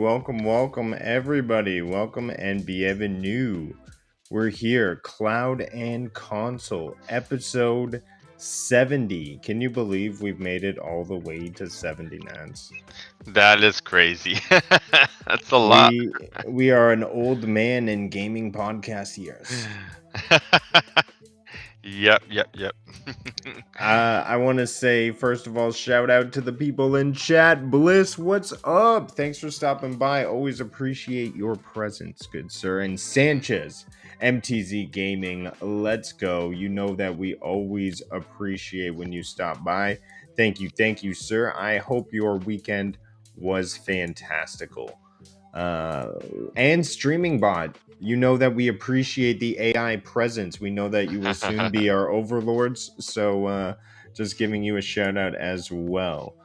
welcome, everybody. Welcome and bienvenue. We're here, Cloud and Console, episode 70. Can you believe we've made it all the way to 79? That is crazy. That's a lot. We are an old man in gaming podcast years. Yep. I want to say, first of all, shout out to the people in chat. Bliss, what's up? Thanks for stopping by. Always appreciate your presence, good sir. And Sanchez, MTZ Gaming, let's go. You know that we always appreciate when you stop by. Thank you, sir. I hope your weekend was fantastical. And Streaming Bot, you know that we appreciate the AI presence. We know that you will soon be our overlords. So just giving you a shout out as well.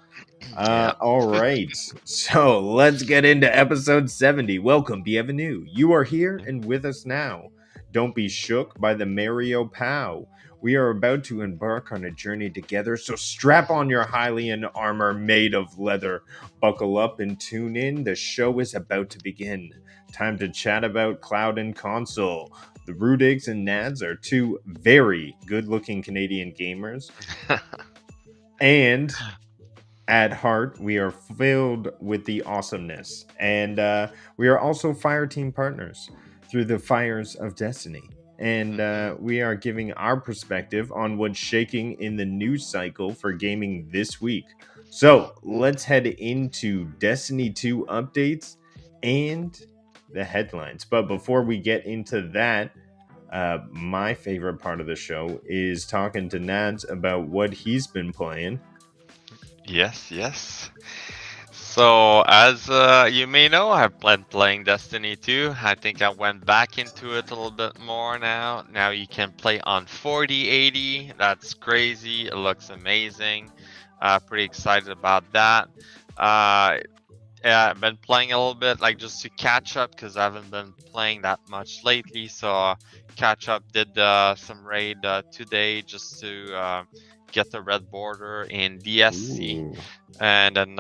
Yeah. All right. So let's get into episode 70. Welcome, bienvenue. You are here and with us now. Don't be shook by the Mario Pow. We are about to embark on a journey together, so strap on your Hylian armor made of leather. Buckle up and tune in. The show is about to begin. Time to chat about Cloud and Console. The Rudigs and Nads are two very good-looking Canadian gamers. And at heart, we are filled with the awesomeness. And we are also Fire Team partners through the Fires of Destiny. And we are giving our perspective on what's shaking in the news cycle for gaming this week. So let's head into Destiny 2 updates and the headlines. But before we get into that, my favorite part of the show is talking to Nads about what he's been playing. Yes. So, as you may know, I've been playing Destiny 2. I think I went back into it a little bit more now. Now you can play on 4080. That's crazy. It looks amazing. Pretty excited about that. Yeah, I've been playing a little bit, like just to catch up, because I haven't been playing that much lately. So catch up. Did some raid today just to get the red border in DSC. Ooh. And then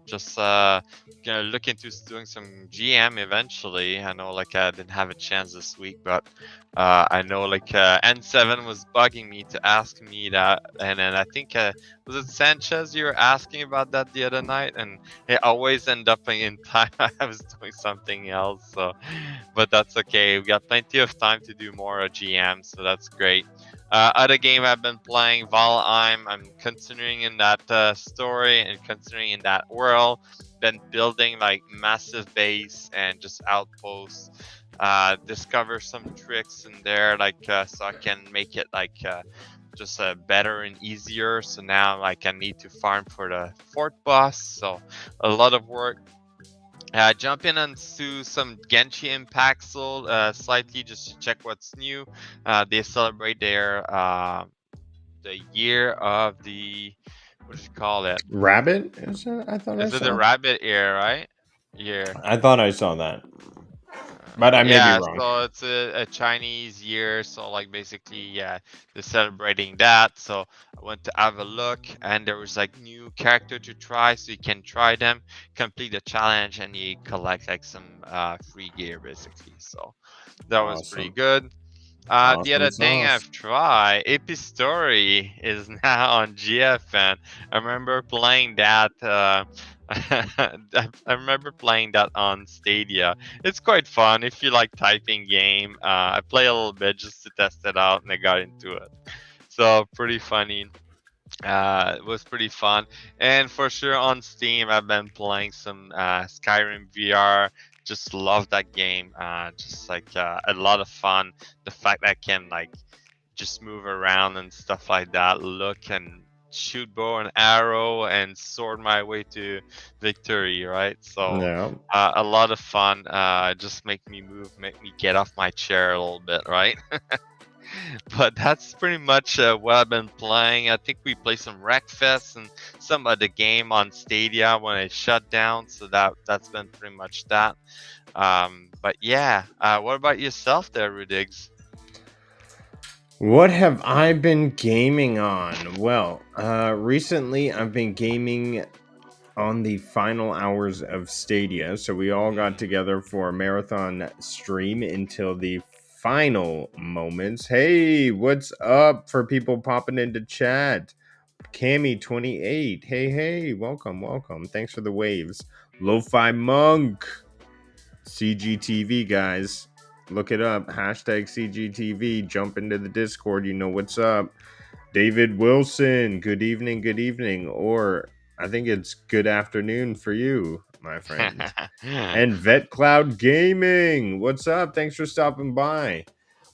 just gonna look into doing some GM eventually. I know like I didn't have a chance this week, but I know like N7 was bugging me to ask me that, and then I think was it Sanchez you were asking about that the other night, and it always end up in time. I was doing something else, so but that's okay. We got plenty of time to do more GM, so that's great. Other game I've been playing, Valheim. I'm continuing in that story and continuing in that world. Been building like massive base and just outposts. Discover some tricks in there, like so I can make it like just better and easier. So now like I need to farm for the fort boss. So a lot of work. Jump in into some Genshin Impact slightly just to check what's new. They celebrate their the year of the, what do you call it? Rabbit? I thought I Is it the saw. rabbit year, right? Year. I thought I saw that, but I may be Yeah, wrong. so it's a Chinese year, so like basically, yeah, they're celebrating that. So I went to have a look, and there was like new character to try, so you can try them, complete the challenge, and you collect like some free gear basically. So that was pretty Awesome. good. The Awesome other thing sauce. I've tried, Epistory is now on GFN. I remember playing that. I remember playing that on Stadia. It's quite fun if you like typing game. I play a little bit just to test it out, and I got into it. So pretty funny. It was pretty fun, and for sure on Steam, I've been playing some Skyrim VR. Just love that game. Just like a lot of fun. The fact that I can like just move around and stuff like that, look and shoot bow and arrow and sword my way to victory, right? So Yeah. a lot of fun. Just make me move, make me get off my chair a little bit, right? But that's pretty much what I've been playing. I think we played some Wreckfest and some other game on Stadia when it shut down. So that's been pretty much that. But yeah, what about yourself there, Rudigs? What have I been gaming on? Well, recently I've been gaming on the final hours of Stadia. So we all got together for a marathon stream until the final moments. Hey, what's up for people popping into chat? Cammy28. Hey, welcome, welcome. Thanks for the waves. Lo-Fi Monk. CGTV, guys. Look it up. Hashtag CGTV. Jump into the Discord. You know what's up. David Wilson. Good evening, good evening. Or I think it's good afternoon for you, my friend. And Vet Cloud Gaming. What's up? Thanks for stopping by.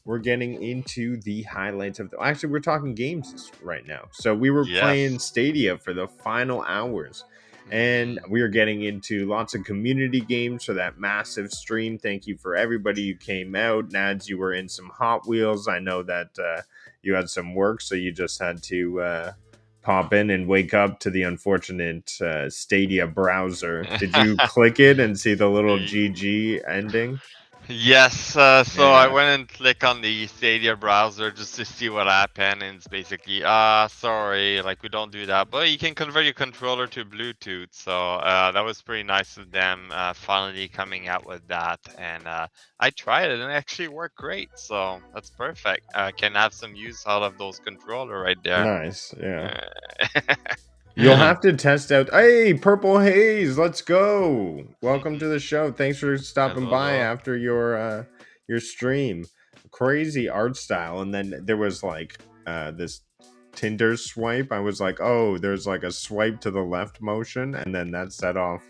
We're getting into the highlights of actually, we're talking games right now. So we were playing Yes. Stadia for the final hours. And Mhm. we are getting into lots of community games for that massive stream. Thank you for everybody who came out. Nads, you were in some Hot Wheels. I know that you had some work, so you just had to pop in and wake up to the unfortunate Stadia browser. Did you click it and see the little GG ending? Yes, so I Yeah. went and click on the Stadia browser just to see what happened, and it's basically, sorry, like we don't do that, but you can convert your controller to Bluetooth. So that was pretty nice of them finally coming out with that, and I tried it and it actually worked great. So that's perfect. Can have some use out of those controller right there. Nice. Yeah. Uh, You'll have to test out. Hey, Purple Haze, let's go. Welcome to the show. Thanks for stopping by Hello. after your stream. Crazy art style, and then there was like this Tinder swipe. I was like, oh, there's like a swipe to the left motion, and then that set off,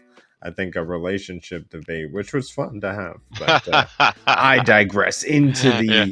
I think, a relationship debate, which was fun to have. But I digress Yeah.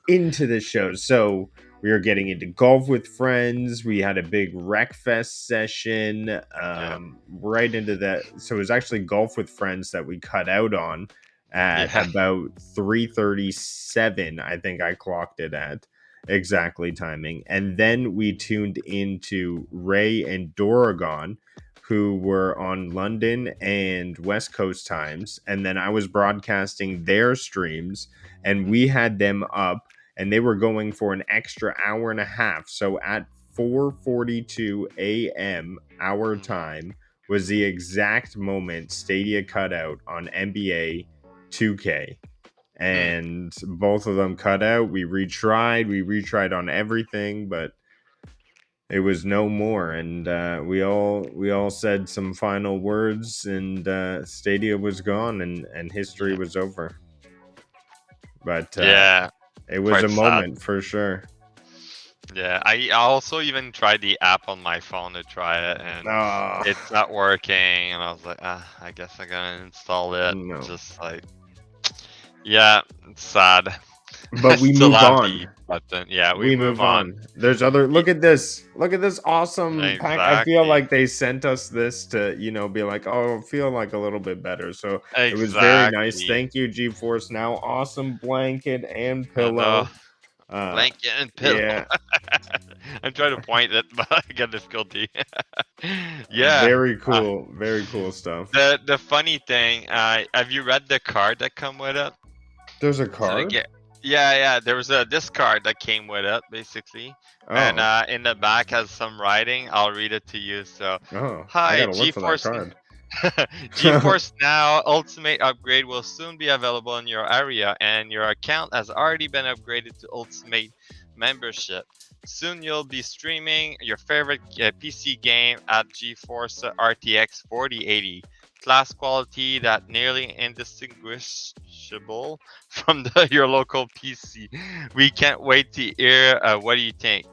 into the show. So we were getting into golf with friends. We had a big rec fest session. Yeah. Right into that. So it was actually golf with friends that we cut out on at Yeah. about 3:37. I think I clocked it at exactly timing. And then we tuned into Ray and Doragon, who were on London and West Coast times. And then I was broadcasting their streams, and we had them up, and they were going for an extra hour and a half. So at 4:42 a.m. our Mhm. time was the exact moment Stadia cut out on NBA 2K. Hmm. And both of them cut out. We retried on everything, but it was no more. And we all said some final words, and Stadia was gone, and history Yeah. was over. But Yeah. it was Quite a sad. moment for sure. Yeah. I also even tried the app on my phone to try it, and Ah, it's not working. And I was like, I guess I'm gonna install it. no. Just like, yeah, it's sad. I But we still move have on. the button. Yeah, we We move move on. on. There's other. Y- Look at this. Look at this awesome pack. I feel Exactly. like they sent us this to, be like, oh, feel like a little bit better. So it was very nice. Exactly. Thank you, GeForce Now. Awesome blanket and I know. pillow. Uh, Blanket and pillow. yeah, I'm trying to point it, but I got difficulty. Yeah. very cool. Very cool stuff. The funny thing, have you read the card that come with it? There's a So they card. get, yeah. There was a this card that came with it, basically, and Oh, in the back has some writing. I'll read it to you. So, I hi, gotta look for that GeForce. card. GeForce Now Ultimate Upgrade will soon be available in your area, and your account has already been upgraded to Ultimate membership. Soon you'll be streaming your favorite PC game at GeForce RTX 4080. Class quality that nearly indistinguishable from your local PC. We can't wait to hear what do you think.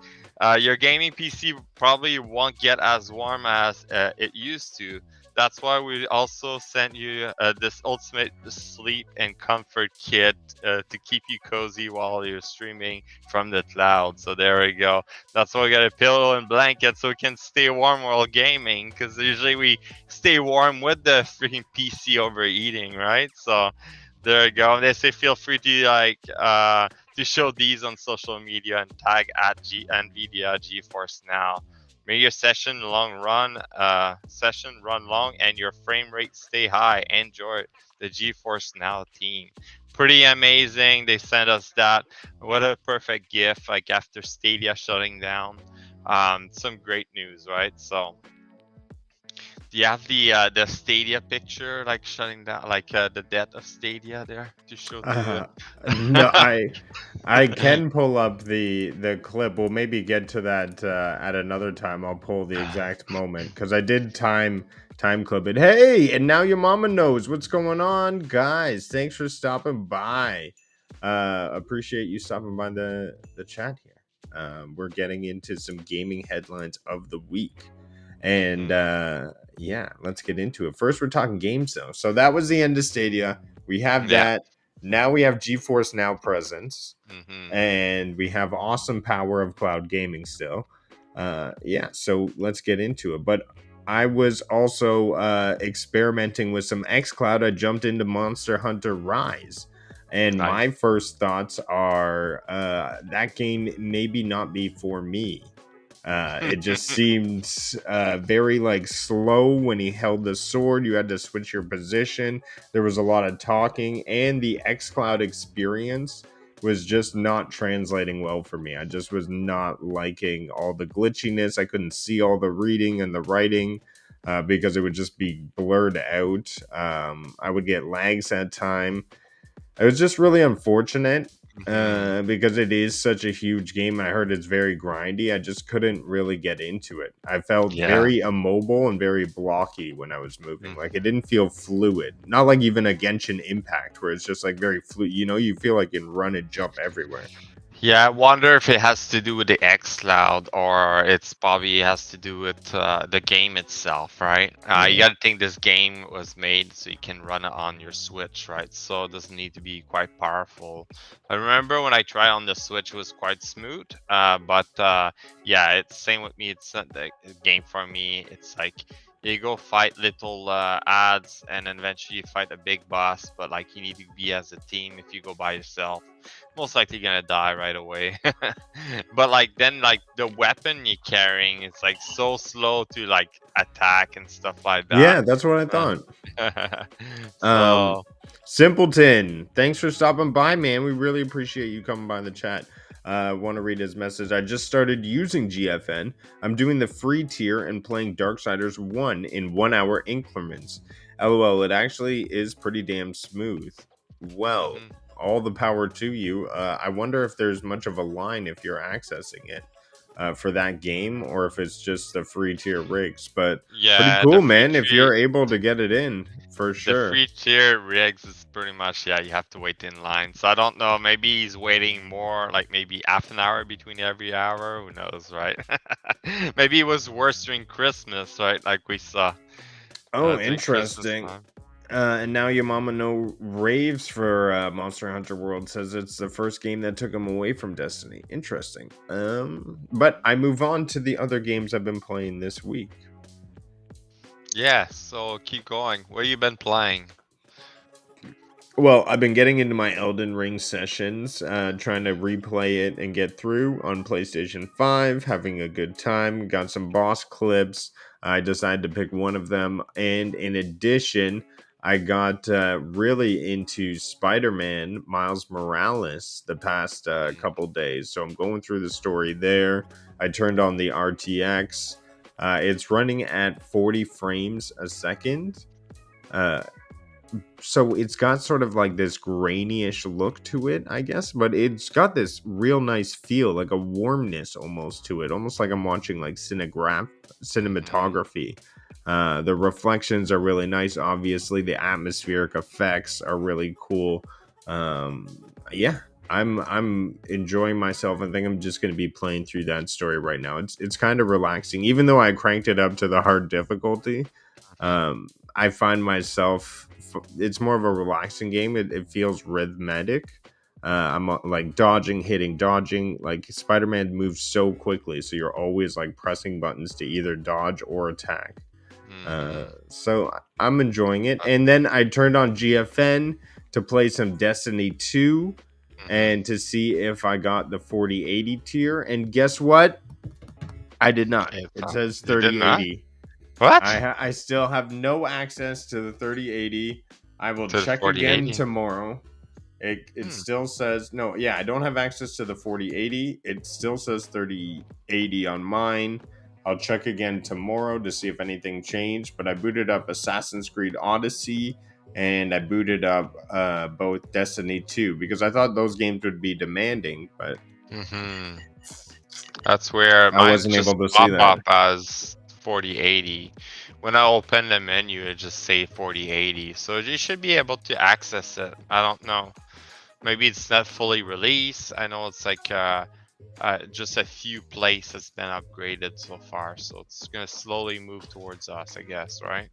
Your gaming PC probably won't get as warm as it used to. That's why we also sent you this ultimate sleep and comfort kit to keep you cozy while you're streaming from the cloud. So there we go. That's why we got a pillow and blanket so we can stay warm while gaming. Because usually we stay warm with the freaking PC overeating, right? So there you go. They say feel free to show these on social media and tag at NVIDIA GeForce Now. May your session run long and your frame rate stay high. Enjoy the GeForce Now team. Pretty amazing. They sent us that. What a perfect gift, like after Stadia shutting down. Some great news, right? So Do you have the Stadia picture like shutting down, like the death of Stadia there to show to Uh, no, I can pull up the clip. We'll maybe get to that at another time. I'll pull the exact moment because I did time clip it. Hey, and now your mama knows what's going on, guys. Thanks for stopping by. Appreciate you stopping by the chat here. We're getting into some gaming headlines of the week, and Mhm. yeah, let's get into it. First, we're talking games though. So that was the end of Stadia. We have Yeah. that. Now we have GeForce Now presence, Mhm. and we have awesome power of cloud gaming still. Yeah, so let's get into it. But I was also experimenting with some xCloud. I jumped into Monster Hunter Rise. And Nice. my first thoughts are that game maybe not be for me. It just seemed very like slow when he held the sword. You had to switch your position. There was a lot of talking, and the xCloud experience was just not translating well for me. I just was not liking all the glitchiness. I couldn't see all the reading and the writing because it would just be blurred out. I would get lags at time. It was just really unfortunate Mhm. because it is such a huge game. I heard it's very grindy. I just couldn't really get into it. I felt Yeah. very immobile and very blocky when I was moving. Like it Mhm. didn't feel fluid. Not like even a Genshin Impact where it's just like very fluid. You know, you feel like you can run and jump everywhere. Yeah, I wonder if it has to do with the xCloud or it's probably has to do with the game itself, right? You Yeah. got to think this game was made so you can run it on your Switch, right? So it doesn't need to be quite powerful. I remember when I tried on the Switch, it was quite smooth. But yeah, it's same with me. It's not the game for me. It's like you go fight little ads and then eventually you fight a big boss, but like you need to be as a team. If you go by yourself, most likely gonna die right away. But like then like the weapon you're carrying, it's like so slow to like attack and stuff like that. Yeah, that's what I Uh, thought. Um, so Simpleton, thanks for stopping by, man. We really appreciate you coming by in the chat. Want to read his message. I just started using GFN. I'm doing the free tier and playing Darksiders 1 in 1 hour increments. LOL, it actually is pretty damn smooth. Well, mhm. all the power to you. I wonder if there's much of a line if you're accessing it for that game or if it's just the free tier rigs. But pretty Yeah, cool, man. If you're able to get it in, for the sure. free tier rigs is pretty much, yeah, you have to wait in line. So I don't know, maybe he's waiting more, like maybe half an hour between every hour. Who knows, right? Maybe it was worse during Christmas, right? Like we saw Oh, during Christmas interesting. time. And now your mama no raves for Monster Hunter World, says it's the first game that took him away from Destiny. Interesting. But I move on to the other games I've been playing this week. Yeah, so keep going. What you been playing? Well, I've been getting into my Elden Ring sessions, trying to replay it and get through on PlayStation 5, having a good time. Got some boss clips. I decided to pick one of them. And in addition, I got really into Spider Man Miles Morales the past Mm, couple days. So I'm going through the story there. I turned on the RTX. It's running at 40 frames a second. Uh, so it's got sort of like this grainy-ish look to it, I guess, but it's got this real nice feel, like a warmness almost to it, almost like I'm watching like mhm, cinematography. The reflections are really nice. Obviously, the atmospheric effects are really cool. Yeah, I'm enjoying myself. I think I'm just going to be playing through that story right now. It's kind of relaxing, even though I cranked it up to the hard difficulty. mhm, I find myself it's more of a relaxing game. It feels rhythmic. I'm like dodging, hitting, dodging. Like Spider-Man moves so quickly, so you're always like pressing buttons to either dodge or attack. mhm, So I'm enjoying it. And then I turned on GFN to play some Destiny 2 mhm. and to see if I got the 4080 tier. And guess what? I did not. It's It says you did not? 3080. What? I still have no access to the 3080. I will To the check again 4080? tomorrow. It Hmm. still says no. Yeah, I don't have access to the 4080. It still says 3080 on mine. I'll check again tomorrow to see if anything changed. But I booted up Assassin's Creed Odyssey and I booted up both Destiny 2 because I thought those games would be demanding, but Hmm. That's where I mine wasn't just able to see pop that. up as 4080. When I open the menu, it just say 4080. So you should be able to access it. I don't know. Maybe it's not fully released. I know it's like just a few places been upgraded so far, so it's gonna slowly move towards us, I guess, right?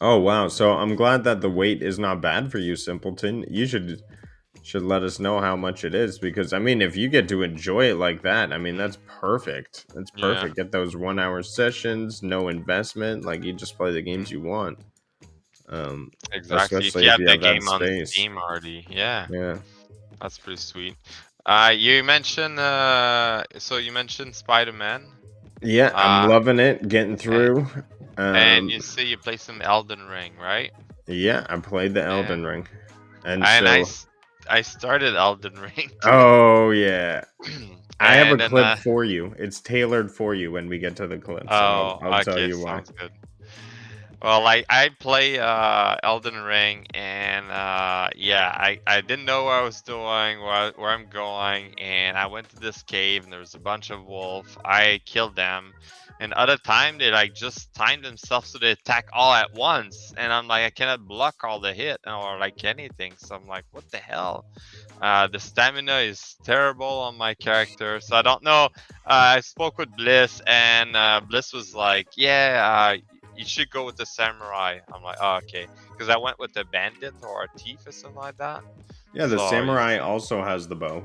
Oh wow! So I'm glad that the wait is not bad for you, Simpleton. You should let us know how much it is because I mean, if you get to enjoy it like that, I mean, Mm, that's perfect. That's yeah, perfect. Get those 1 hour sessions, no investment. Like you just play the mm, games you want. Um, exactly. If especially you if have you the have that game on space. Steam already, yeah, Yeah. that's pretty sweet. You mentioned so you mentioned Spider-Man, Yeah, I'm uh, loving it. Getting and, through. and Um, you say you play some Elden Ring, right? yeah, I played the Yeah, Elden Ring, and and so I started Elden Ring too, oh yeah, I have a and then clip for you. It's tailored for you when we get to the clip, so oh, I'll tell okay, you why. sounds good. Well, like I play Elden Ring, and yeah, I didn't know what I was doing, where I'm going, and I went to this cave and there was a bunch of wolf. I killed them, and other time they like just timed themselves so they attack all at once, and I'm like I cannot block all the hit or like anything, so I'm like what the hell? The stamina is terrible on my character, so I don't know. I spoke with Bliss, and Bliss was like, "Yeah, you should go with the samurai." I'm like, "Oh, okay," because I went with a bandit or a thief or something like that. Yeah, the So samurai also has the bow.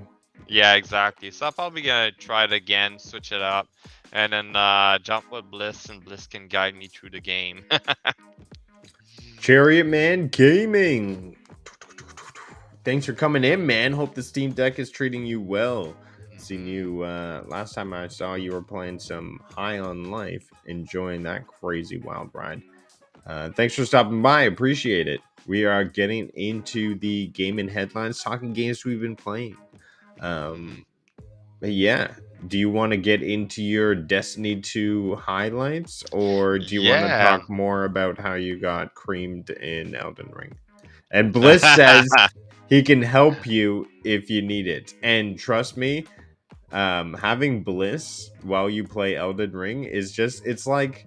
yeah, exactly. So I'm probably gonna try it again, switch it up, and then jump with Bliss, and Bliss can guide me through the game. Chariot Man Gaming. Thanks for coming in, man. Hope the Steam Deck is treating you well. Seen Mhm. you last time I saw you were playing some High on Life, enjoying that crazy wild ride. Thanks for stopping by. Appreciate it. We are getting into the gaming headlines, talking games we've been playing. Mhm. Um, yeah. Do you want to get into your Destiny 2 highlights, or do you want to Yeah. talk more about how you got creamed in Elden Ring? And Bliss says he can help you if you need it. And trust me, having Bliss while you play Elden Ring is just, it's like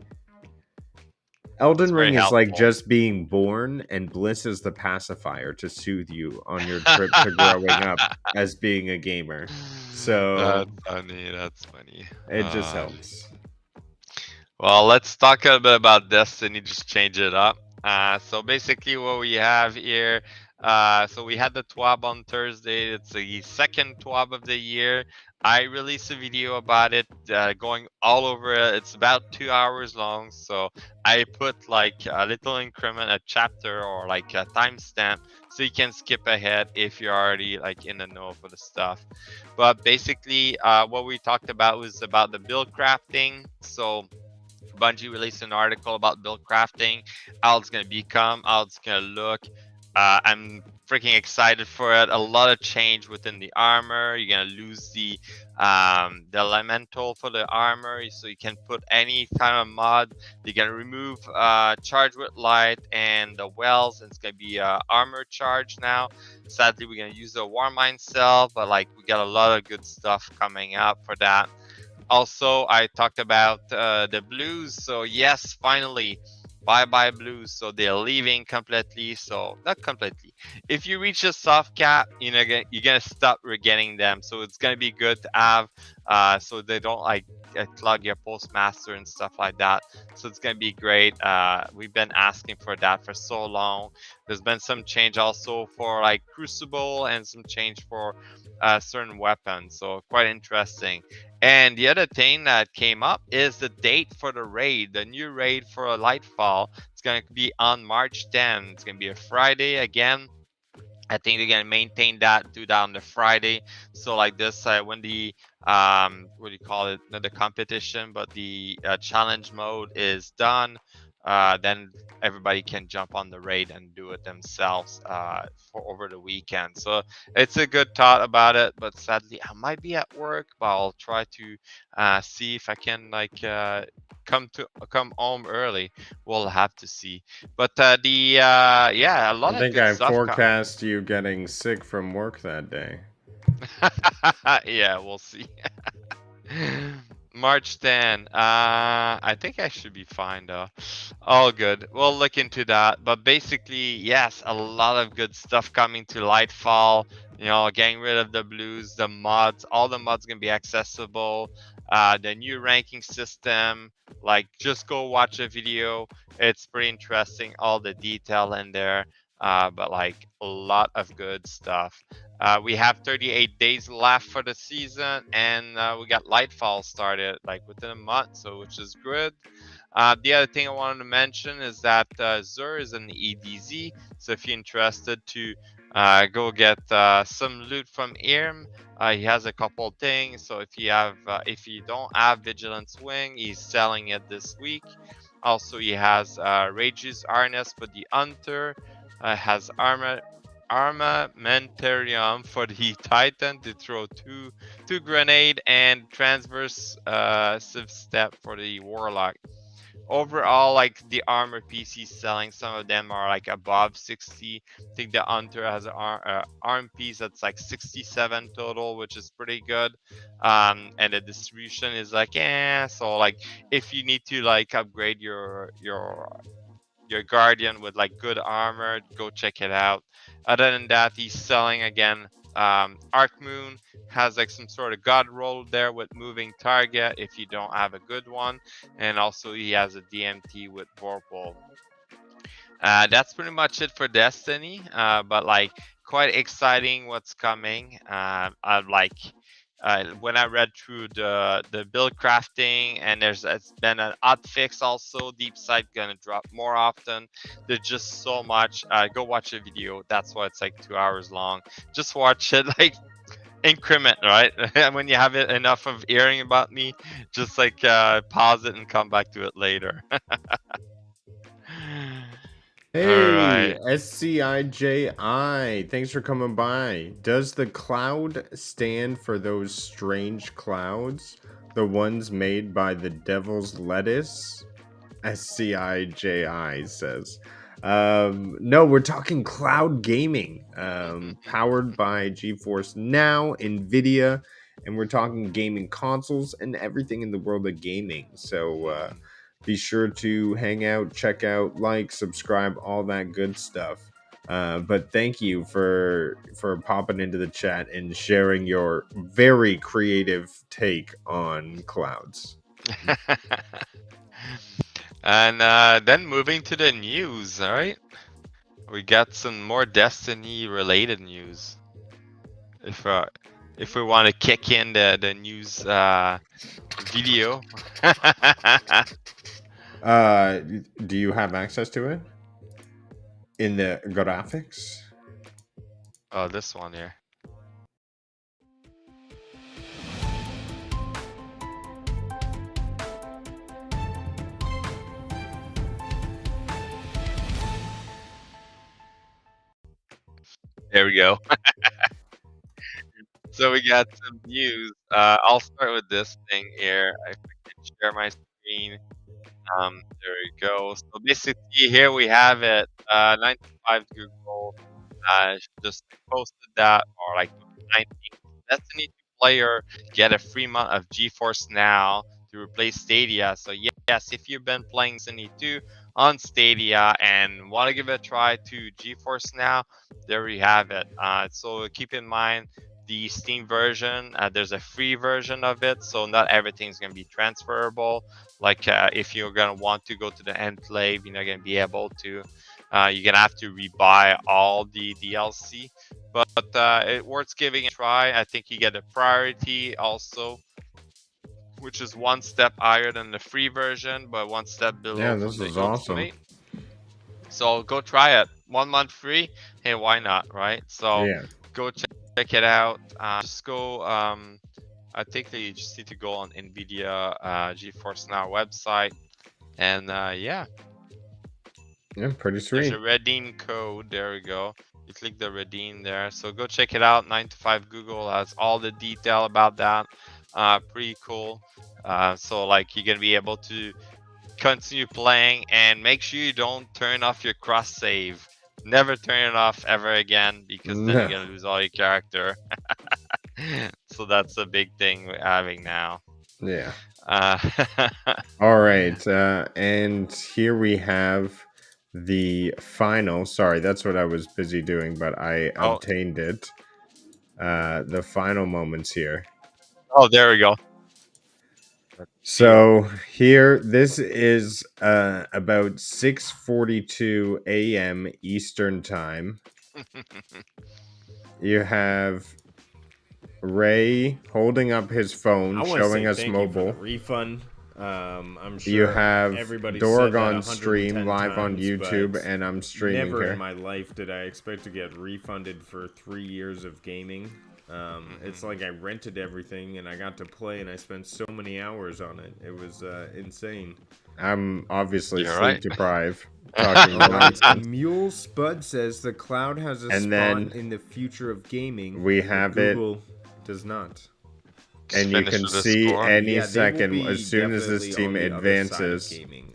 It's Elden very Ring is like helpful. just being born, and Bliss is the pacifier to soothe you on your trip to growing up as being a gamer. So That's funny. That's funny. it just helps. Well, let's talk a bit about Destiny. Just change it up. So basically, what we have here. So we had the TWAB on Thursday. It's the second TWAB of the year. I released a video about it, going all over it. It's about 2 hours long. So I put like a little increment, a chapter or like a timestamp, so you can skip ahead if you're already like in the know for the stuff. But basically, what we talked about was about the build crafting. So Bungie released an article about build crafting, how it's gonna become, how it's gonna look. I'm freaking excited for it. A lot of change within the armor. You're gonna lose the elemental for the armor, so you can put any kind of mod. You're gonna remove charge with light and the wells, and it's gonna be armor charge now. Sadly, we're gonna use the Warmind cell, but like we got a lot of good stuff coming up for that. Also, I talked about the Blues. So yes, finally, bye bye Blues. So they're leaving completely. So not completely. If you reach a soft cap, you're gonna stop getting them. So it's gonna be good to have, so they don't like clog your postmaster and stuff like that. So it's gonna be great. We've been asking for that for so long. There's been some change also for like Crucible and some change for certain weapons. So quite interesting. And the other thing that came up is the date for the raid. The new raid for a Lightfall. It's going to be on March 10. It's going to be a Friday again. I think they're gonna maintain that, do that on the Friday. So like this, when the what do you call it? Not the competition, but the challenge mode is done. then everybody can jump on the raid and do it themselves for over the weekend. So it's a good thought about it, but sadly I might be at work, but I'll try to see if I can like come home early. We'll have to see. But yeah, a I lot of think good I stuff coming. forecast you getting sick from work that day. Yeah, we'll see. March 10. I think I should be fine though. All good. We'll look into that. But basically, yes, a lot of good stuff coming to Lightfall. You know, getting rid of the blues, the mods. All the mods gonna be accessible. The new ranking system. Like, just go watch a video. It's pretty interesting. All the detail in there. But like a lot of good stuff. We have 38 days left for the season, and we got Lightfall started like within a month, so which is good. The other thing I wanted to mention is that Zur is in the EDZ, so if you're interested to go get some loot from Irm, he has a couple things. So if you don't have Vigilance Wing, he's selling it this week. Also, he has Rage's Harness for the Hunter, has armamentarium for the Titan to throw two grenade, and transverse civ step for the Warlock. Overall, like the armor PC selling, some of them are like above 60. I think the Hunter has an arm piece that's like 67 total, which is pretty good. And the distribution is like, so like if you need to like upgrade your guardian with like good armor, go check it out. Other than that, he's selling again. Arc Moon has like some sort of god roll there with moving target if you don't have a good one, and also he has a DMT with Vorpal. That's pretty much it for Destiny. But like quite exciting what's coming. I like when I read through the build crafting, and it's been an hot fix also. Deep Sight gonna drop more often. There's just so much. Go watch a video. That's why it's like 2 hours long. Just watch it like increment, right? When you have it enough of hearing about me, just like pause it and come back to it later. All Hey, right. SCIJI, thanks for coming by. Does the cloud stand for those strange clouds? The ones made by the devil's lettuce? SCIJI says. No, we're talking cloud gaming, powered by GeForce Now, NVIDIA, and we're talking gaming consoles and everything in the world of gaming. So, be sure to hang out, check out, like, subscribe, all that good stuff. But thank you for popping into the chat and sharing your very creative take on clouds. And then moving to the news, all right? We got some more Destiny related news. If we want to kick in the news video. Do you have access to it in the graphics? Oh, this one here. There we go. So we got some news. I'll start with this thing here. If I can share my screen. There we go. So basically, here we have it. 95 Google just posted that, or like 19 Destiny 2 player get a free month of GeForce Now to replace Stadia. So yes, if you've been playing Destiny 2 on Stadia and want to give it a try to GeForce Now, there we have it. So keep in mind the Steam version. There's a free version of it, so not everything's gonna be transferable. Like if you're gonna want to go to the enclave, you're not gonna be able to. You're gonna have to rebuy all the DLC, but it's worth giving a try. I think you get a priority also, which is one step higher than the free version, but one step Yeah, below from this the is awesome. Ultimate. So go try it. 1 month free. Hey, why not, right? So Yeah. go check it out. Just go. I think that you just need to go on NVIDIA GeForce Now website, and yeah. Yeah, pretty There's sweet. a redeem code. There we go. You click the redeem there. So go check it out. 9 to 5 Google has all the detail about that. Pretty cool. So like you're gonna be able to continue playing and make sure you don't turn off your cross save. Never turn it off ever again because then No. you're gonna lose all your character. So that's a big thing we're having now. Yeah. Uh, All right. And here we have the final. Sorry, that's what I was busy doing, but I oh, obtained it. The final moments here. oh, there we go. Let's see it. So here, this is about 6:42 a.m. Eastern time. You have Ray holding up his phone, I want to showing say us thank you for the mobile. refund. I'm sure You have everybody said that Dorgon stream 110 live on times, YouTube, but and I'm streaming never here. in my life did I expect to get refunded for 3 years of gaming. It's like I rented everything and I got to play and I spent so many hours on it. It was insane. I'm obviously You're sleep right. deprived, talking All right, nonsense. Mule Spud says the cloud has a And spot then in the future of gaming. we but have it. Google does not. Just And you finish can with the see score. any Yeah, they will second be as soon as this definitely team on the other side of advances. gaming.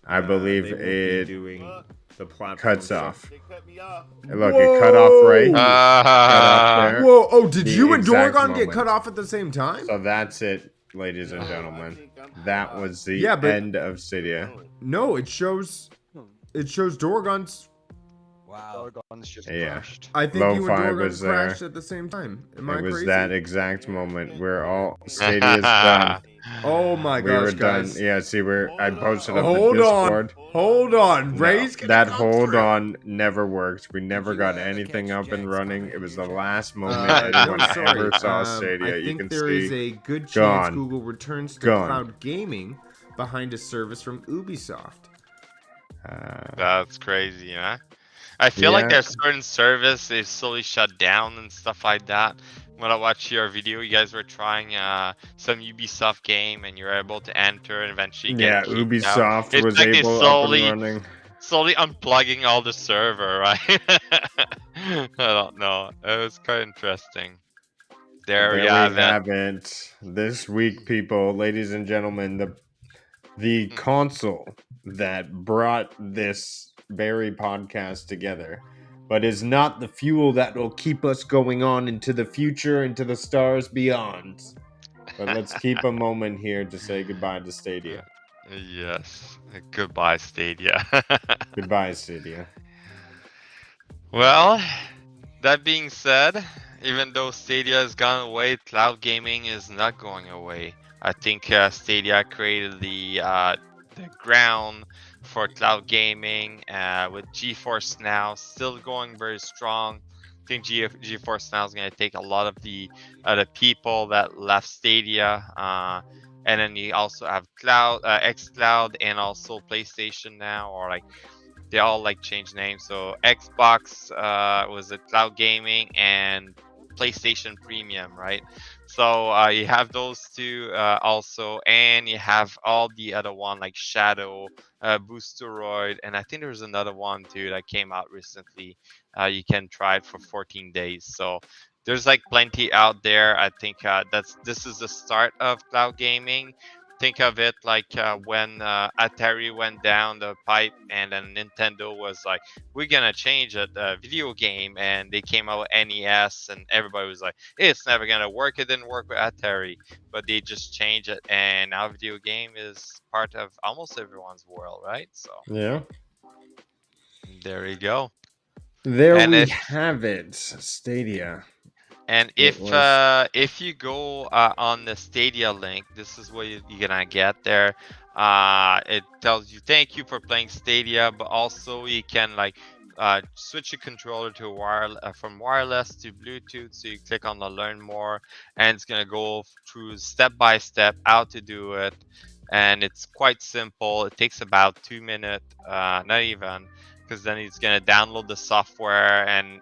I believe They won't be it doing the platform cuts stuff. off. They cut me off. Look, it cut off right. Whoa! Cut off there. Whoa! Oh, did The you and exact Dorgon get moment. cut off at the same time? So that's it, ladies and No, I gentlemen. think I'm That cut was the Yeah, but- end of Cydia. off. No, it shows Dorgon's. Wow. Doggone, just Yeah. crushed. I think you and Lo-Fi Dorgon was there. crashed at the same time. Am I It was crazy? that exact moment where all Stadia's done. Oh my We were gosh, done. guys! Yeah, see, I posted up Hold the on, Discord. hold on. No, Ray's gonna that come hold through. on never worked. We never You, got catch anything up and jets, running. Connor, It was you the jet. last moment No, anyone sorry. ever saw Stadia. I You think can there see. is a good chance Gone. Google returns to Gone. cloud gaming behind a service from Ubisoft. That's crazy, huh? I feel like Yeah. there's certain service they slowly shut down and stuff like that. When I watched your video, you guys were trying some Ubisoft game and you're able to enter and eventually Yeah, get kicked out. Ubisoft It's was like they able up and running. slowly unplugging all the server, right? I don't know. It was quite interesting. There we have it. it. This week, people, ladies and gentlemen, the console that brought this very podcast together, but is not the fuel that will keep us going on into the future, into the stars beyond. But let's keep a moment here to say goodbye to Stadia. Yes. Goodbye, Stadia. Goodbye, Stadia. Well, that being said, even though Stadia has gone away, cloud gaming is not going away. I think Stadia created the ground for cloud gaming with GeForce Now still going very strong. I think GeForce Now is going to take a lot of the people that left Stadia. And then you also have xCloud, and also PlayStation now, or like they all like change names. So Xbox was a cloud gaming, and PlayStation Premium, right? So you have those two also, and you have all the other one like Shadow, Boosteroid, and I think there's another one too that came out recently. You can try it for 14 days. So there's like plenty out there. I think this is the start of cloud gaming. Think of it like when Atari went down the pipe, and then Nintendo was like, "We're gonna change it, video game," and they came out with NES, and everybody was like, "It's never gonna work." It didn't work with Atari, but they just changed it, and now video game is part of almost everyone's world, right? So Yeah. there you go. There And we if have it. Stadia. And It was- if you go on the Stadia link, this is what you're gonna get there. It tells you thank you for playing Stadia, but also you can like switch your controller to from wireless to Bluetooth. So you click on the learn more, and it's gonna go through step by step how to do it. And it's quite simple. It takes about 2 minutes, not even, because then it's gonna download the software and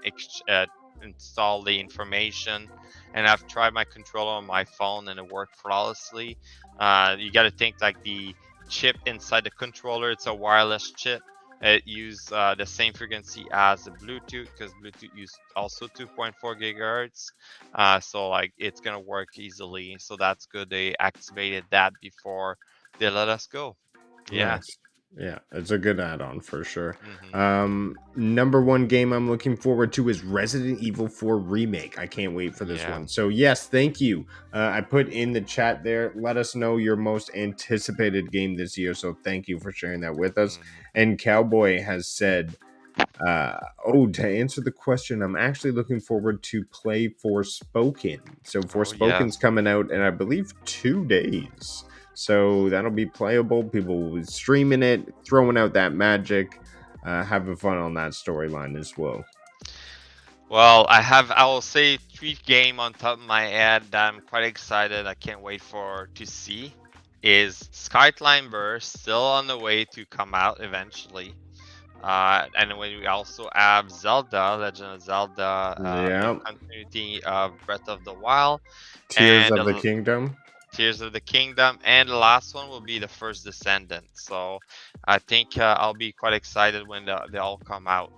install the information. And I've tried my controller on my phone and it worked flawlessly. You got to think like the chip inside the controller, it's a wireless chip, it uses the same frequency as the Bluetooth, because Bluetooth uses also 2.4 gigahertz. So like it's gonna work easily. So that's good. They activated that before they let us go. Yeah. Nice. Yeah, it's a good add-on for sure. Mm-hmm. Number one game I'm looking forward to is Resident Evil 4 Remake. I can't wait for this Yeah. one. So yes, thank you. I put in the chat there. Let us know your most anticipated game this year. So thank you for sharing that with us. Mm-hmm. And Cowboy has said, to answer the question, I'm actually looking forward to play Forspoken. So Oh Forspoken's yes. coming out in, I believe, 2 days. So that'll be playable. People will be streaming it, throwing out that magic, having fun on that storyline as well. Well, I will say 3 game on top of my head that I'm quite excited. I can't wait to see is Skyline Burst, still on the way to come out eventually. And we also have Zelda, Legend of Zelda, in Yeah, continuity of Breath of the Wild, Tears and of the Kingdom. Tears of the Kingdom, and the last one will be the first Descendant. So I think I'll be quite excited when they all come out.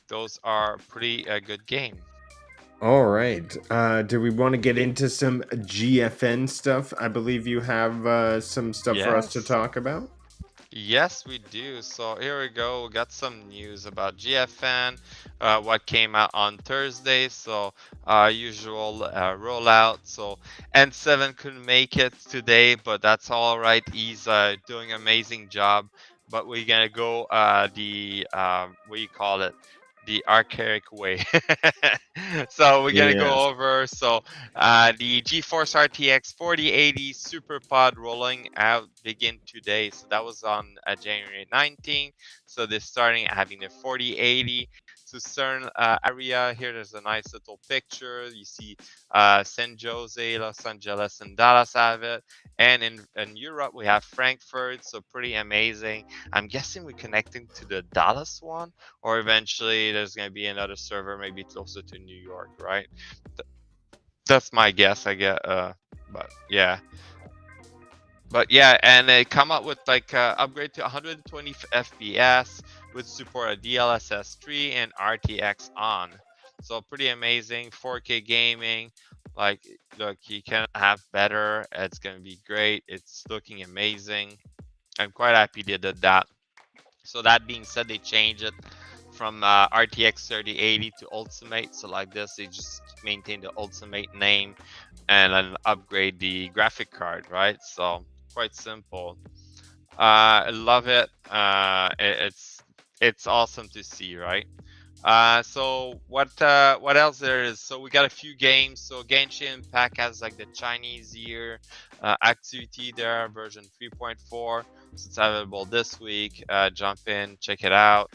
Those are pretty good game. All right. Do we want to get into some GFN stuff? I believe you have some stuff for us to Yes. talk about. Yes, we do. So here we go. We got some news about GFN, what came out on Thursday. So usual rollout. So N7 couldn't make it today, but that's all right. He's doing an amazing job. But we're gonna go the what do you call it? The archaic way. So we're gonna Yes. go over the GeForce RTX 4080 SuperPod rolling out begin today. So that was on January 19th. So they're starting having the 4080. So certain area here, there's a nice little picture. You see San Jose, Los Angeles, and Dallas have it. And in Europe, we have Frankfurt. So pretty amazing. I'm guessing we're connecting to the Dallas one, or eventually there's going to be another server maybe closer to New York, right? That's my guess, I get. But yeah. But yeah, and they come up with like upgrade to 120 FPS with support of DLSS 3 and RTX on. So pretty amazing 4K gaming. Like, look, you can have better. It's gonna be great. It's looking amazing. I'm quite happy they did that. So that being said, they changed it from RTX 3080 to Ultimate. So like this, they just maintain the Ultimate name and then upgrade the graphic card, right? So quite simple. I love it. It's awesome to see, right? So what else there is? So we got a few games. So Genshin Impact has like the Chinese year activity there, version 3.4. So it's available this week. Jump in, check it out.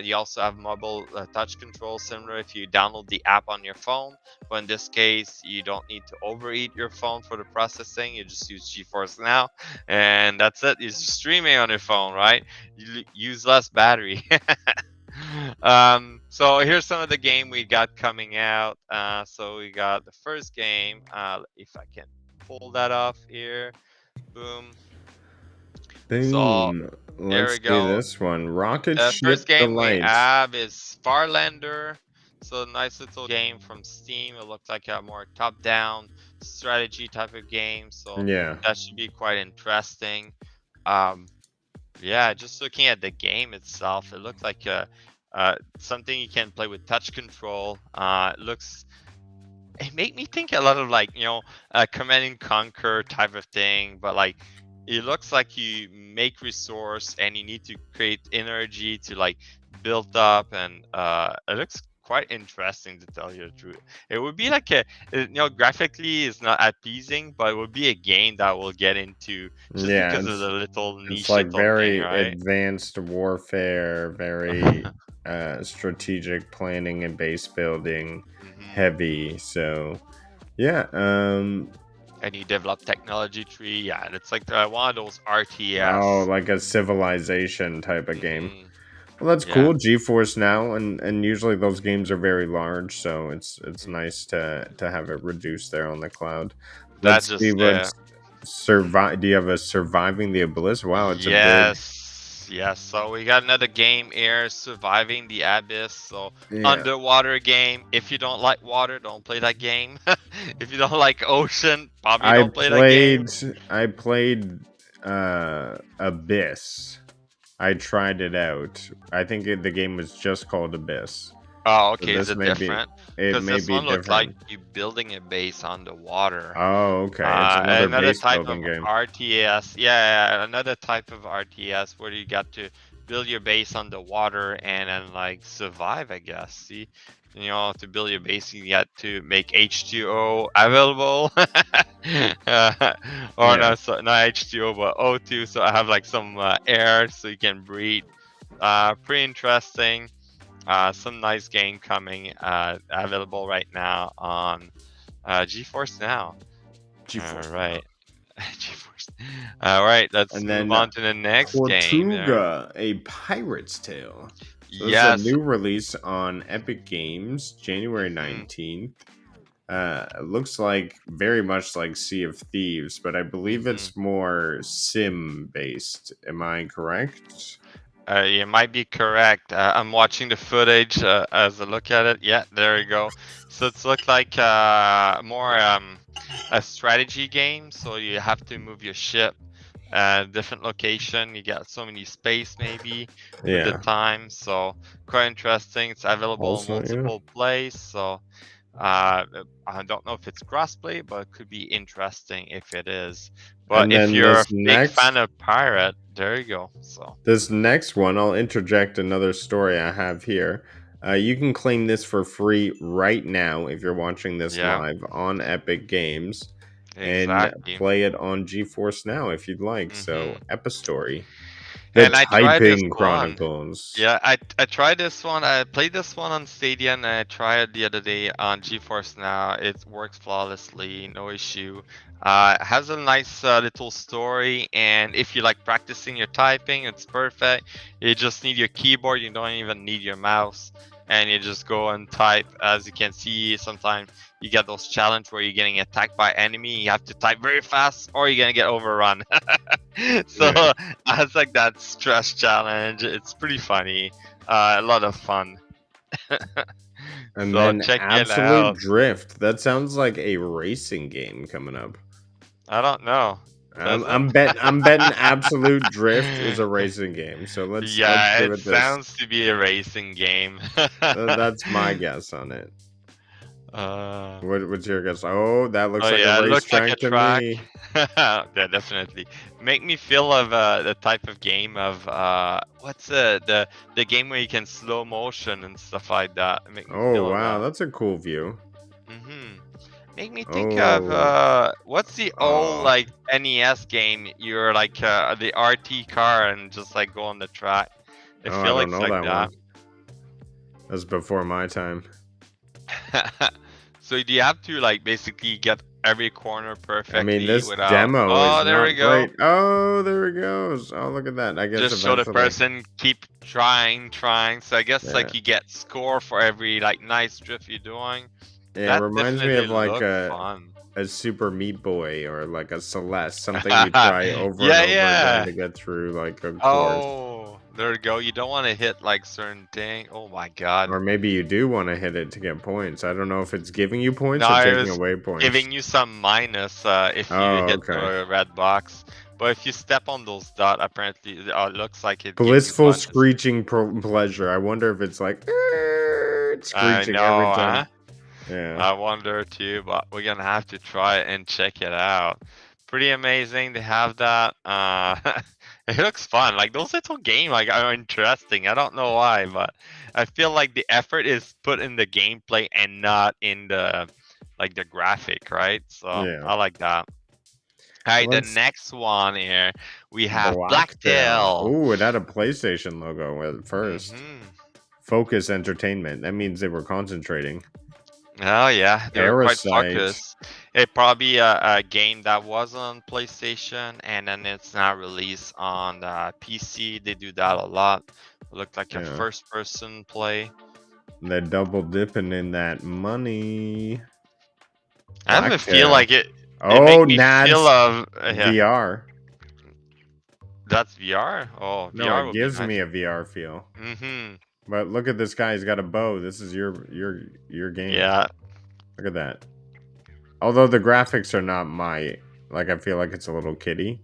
You also have mobile touch control, similar if you download the app on your phone. But in this case, you don't need to overeat your phone for the processing. You just use GeForce Now, and that's it. You're just streaming on your phone, right? You use less battery. So here's some of the game we got coming out. So we got the first game. If I can pull that off here, boom. So Boom. here Let's we see go. this one. Rocket The first Ship game we Delight. have is Farlander. So nice little game from Steam. It looks like a more top-down strategy type of game. So Yeah. that should be quite interesting. Um, Yeah, just looking at the game itself, it looks like something you can play with touch control. It made me think a lot of like, Command and Conquer type of thing, but like it looks like you make resource and you need to create energy to like build up, and it looks quite interesting to tell you the truth. It would be like graphically it's not appeasing, but it would be a game that we'll get into just Yeah, because of the little it's niche like little thing, very right? advanced warfare, very strategic planning and base building Hmm. heavy. So yeah, And you develop technology tree, yeah, and it's like one of those oh, RTS. like a civilization type of game. Hmm. Well, that's Yeah, cool. GeForce Now, and usually those games are very large, so it's mhm. nice to have it reduced there on the cloud. That Let's see just what's survive. Do you have a Surviving the Abyss? Wow, it's a big. yes. Yes. So we got another game here, Surviving the Abyss. So Yeah. underwater game. If you don't like water, don't play that game. If you don't like ocean, probably I don't play that game. played Abyss. I tried it out. I think the game was just called Abyss. Oh, So okay. Is this it may be different? it Because may this be one looked like different. you building a base underwater. Oh, okay. It's another Another base type of building game. RTS. Yeah, another type of RTS where you got to build your base underwater and then like survive, I guess. See, to build your base, you got to make H2O available. Or Yeah. not H2O, but O2. So I have like some air so you can breathe. Pretty interesting. Some nice game coming available right now on GeForce Now. GeForce All right. GeForce. All right, let's And move then on to the next game there. Tortuga, a Pirate's Tale. So this is a Yes. new release on Epic Games, January Mhm. 19th. It looks like very much like Sea of Thieves, but I believe it's more sim based. Am I correct? You might be correct. I'm watching the footage as I look at it. Yeah, there you go. So it's looked like more a strategy game. So you have to move your ship different location. You got so many space maybe with the Yeah. time. So quite interesting. It's available Also, in yeah. multiple plays. So I don't know if it's crossplay, but it could be interesting if it is. But And if then you're a this big next- fan of pirate, there you go. So This next one, I'll interject another story I have here. You can claim this for free right now if you're watching this Yeah. live on Epic Games. exactly. And play it on GeForce Now if you'd like. So, Epistory. The And I tried this Typing one. Chronicles. Yeah, I tried this one. I played this one on Stadia and I tried it the other day on GeForce Now. It works flawlessly, no issue. It has a nice little story, and if you like practicing your typing, it's perfect. You just need your keyboard, you don't even need your mouse, and you just go and type. As you can see, sometimes you get those challenge where you're getting attacked by enemy, you have to type very fast or you're gonna get overrun. So Yeah. I was like that stress challenge. It's pretty funny. A lot of fun. And So then check it Absolute out. Drift. That sounds like a racing game coming up. I don't know. Does I'm it? betting Absolute Drift is a racing game. So let's Yeah, give it it this. sounds to be a racing game. That's my guess on it. What's your guess? Oh, that looks like yeah, a it looks like a racetrack to track. me. Yeah, definitely. Make me feel of the type of game of what's the game where you can slow motion and stuff like that. Make me Oh feel of wow, that. that's a cool view. Make me think of what's the old like NES game? You're like the RT car and just like go on the track. I I feel like don't it's know like that one. That's before my time. that. So do you have to like basically get every corner perfectly? I mean, this without... demo Oh, is there we not go. great. Oh, there it goes. Oh, look at that. I guess Just show the eventually. person keep trying. So I guess Yeah. like you get score for every like nice drift you're doing. Yeah, That it reminds me definitely of like looked fun. a Super Meat Boy or like a Celeste, something you try over Yeah, and over yeah. again to get through like a course. Oh, there we go. You don't want to hit like certain thing. Oh my god. Or maybe you do want to hit it to get points. I don't know if it's giving you points No, or it taking was away points. giving you some minus if you Oh, hit okay. the red box. But if you step on those dots, apparently it looks like it gives you Blissful bonuses. screeching pleasure. I wonder if it's like it's I screeching know, every time. huh? Yeah. I wonder too, but we're gonna have to try it and check it out. Pretty amazing to have that. It looks fun. Like those little games like are interesting. I don't know why, but I feel like the effort is put in the gameplay and not in the like the graphic, right? So Yeah. I like that. All right, the Let's- next one here we have Blacktail. Ooh, it had a PlayStation logo at 1st. Mhm. Focus Entertainment. That means they were concentrating. Oh yeah, they were quite Parasite. focused. It probably a game that was on PlayStation and then it's now released on PC. They do that a lot. It looked like a Yeah. first-person play. They're double dipping in that money. I have a feel Blacktail. like it. It Oh, make me feel Nads of yeah. VR. That's VR. Oh, No, VR it would be gives me nice. a VR feel. Mm-hmm. But look at this guy. He's got a bow. This is your game. Yeah. Look at that. Although the graphics are not my like, I feel like it's a little kiddie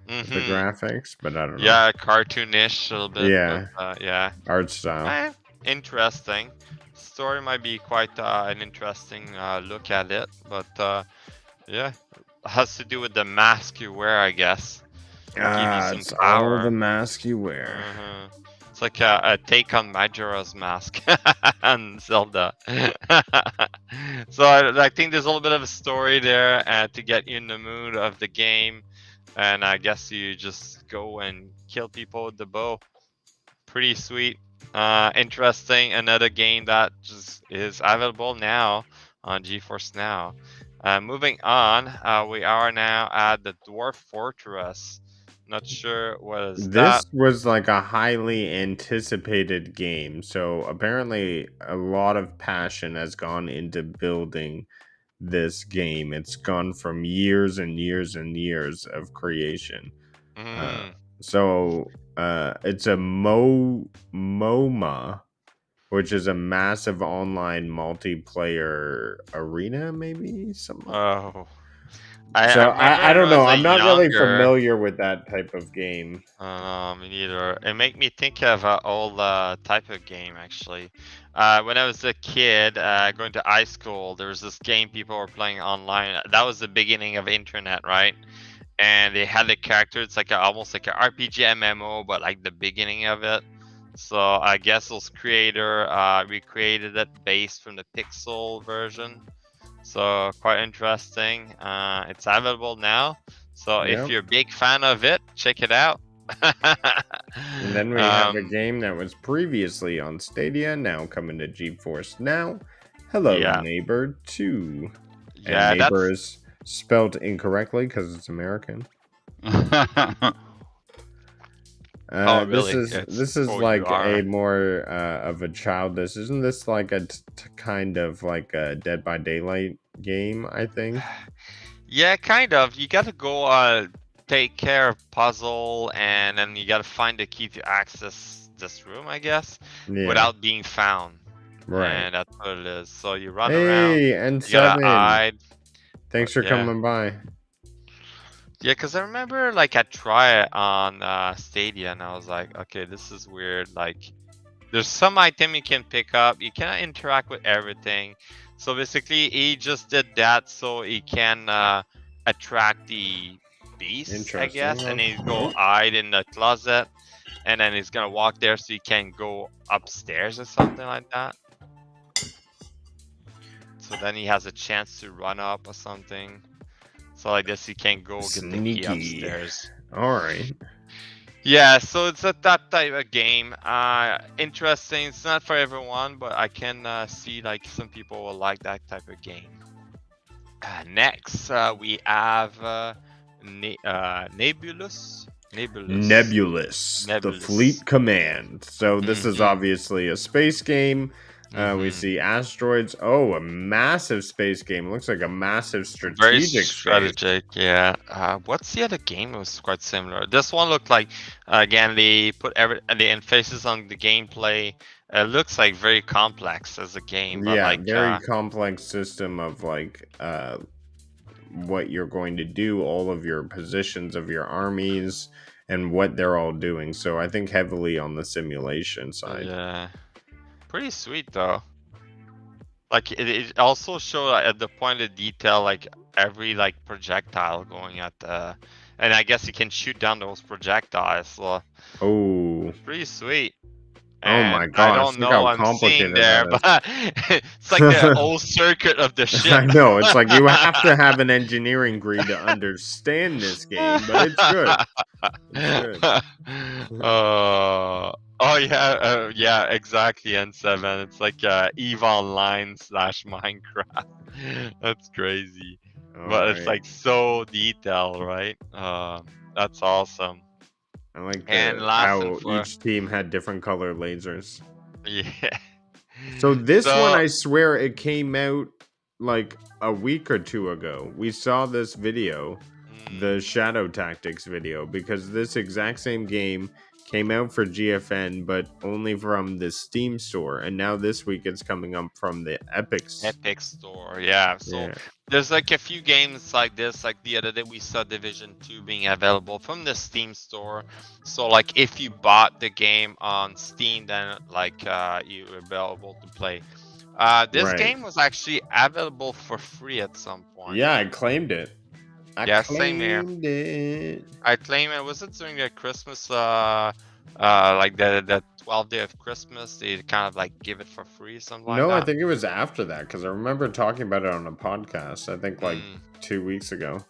with the Mm-hmm. graphics, but I don't know. Yeah, cartoonish a little bit, but Yeah, yeah. art style. Interesting. Story might be quite an interesting look at it, but yeah, has to do with the mask you wear, I guess. Give you some It's all the power. mask you wear. It's like a take on Majora's Mask and Zelda. So I think there's a little bit of a story there to get you in the mood of the game, and I guess you just go and kill people with the bow. Pretty sweet. Interesting. Another game that just is available now on GeForce Now. Moving on, we are now at the Dwarf Fortress. Not sure what is that. This was like a highly anticipated game, so apparently a lot of passion has gone into building this game. It's gone from years and years and years of creation. Mm, It's a MoMA, which is a massive online multiplayer arena, maybe something. oh, I So remember I when don't I know. was a I'm not really younger. familiar with that type of game. Me neither. It make me think of an old type of game actually. When I was a kid, going to high school, there was this game people were playing online. That was the beginning of internet, right? And they had the character. It's like almost like an RPG MMO, but like the beginning of it. So I guess those creator recreated it based from the Pixel version. So quite interesting. It's available now. So if Yep. you're a big fan of it, check it out. And then we have a game that was previously on Stadia, now coming to GeForce Now. Hello, Yeah. Neighbor 2. And Yeah, Neighbor that's is spelled incorrectly because it's American. oh really? This is like a more of a childish. Isn't this like a kind of like a Dead by Daylight game? I think. Yeah, kind of. You gotta go take care of puzzle, and then you gotta find the key to access this room, I guess, Yeah. without being found. Right. And that's what it is. So you run around. Hey, and You gotta 7. hide. Thanks for Yeah. coming by. Yeah, because I remember like I tried it on Stadia, and I was like, okay, this is weird. Like, there's some item you can pick up. You cannot interact with everything. So basically, he just did that so he can attract the beast, I guess, and he's go hide in the closet, and then he's gonna walk there so he can go upstairs or something like that. So then he has a chance to run up or something. So I guess he can go get the key upstairs. All right. Yeah, so it's that type of game. Interesting. It's not for everyone, but I can see like some people will like that type of game. Next, we have Nebulous. Nebulous, the Fleet Command. So this is obviously a space game. We see asteroids. Oh, a massive space game. Looks like a massive strategic Very space. strategic, yeah. What's the other game? It was quite similar. This one looked like, again, they put the emphasis on the gameplay. It looks like very complex as a game. But Yeah, like, very complex system of like what you're going to do, all of your positions of your armies, and what they're all doing. So I think heavily on the simulation side. Yeah. Pretty sweet though. Like it also showed at the point of detail, like every like projectile going at the, and I guess you can shoot down those projectiles. So oh, pretty sweet. And oh my gosh, I don't look know. how I'm seeing complicated there, that but it's like the whole circuit of the ship. I know, it's like you have to have an engineering degree to understand this game, but it's good. It's good. Oh yeah, yeah, exactly. N7. It's like EVE Online / Minecraft. That's crazy, but it's like so detailed, right? That's awesome. I like And how each team had different color lasers. Yeah. So this one, I swear, it came out like a week or two ago. We saw this video, the Shadow Tactics video, because this exact same game came out for GFN, but only from the Steam store, and now this week it's coming up from the Epic Store, yeah. So Yeah. there's like a few games like this. Like the other day, we saw Division 2 being available from the Steam store. So like if you bought the game on Steam, then like you were available to play. This Right. game was actually available for free at some point. Yeah, I claimed it. Yeah, same here. it. I claim it. Was it during the Christmas? Like the 12th day of Christmas, they kind of like give it for free, something like No, I that. think it was after that, because I remember talking about it on a podcast, I think like Mm. 2 weeks ago.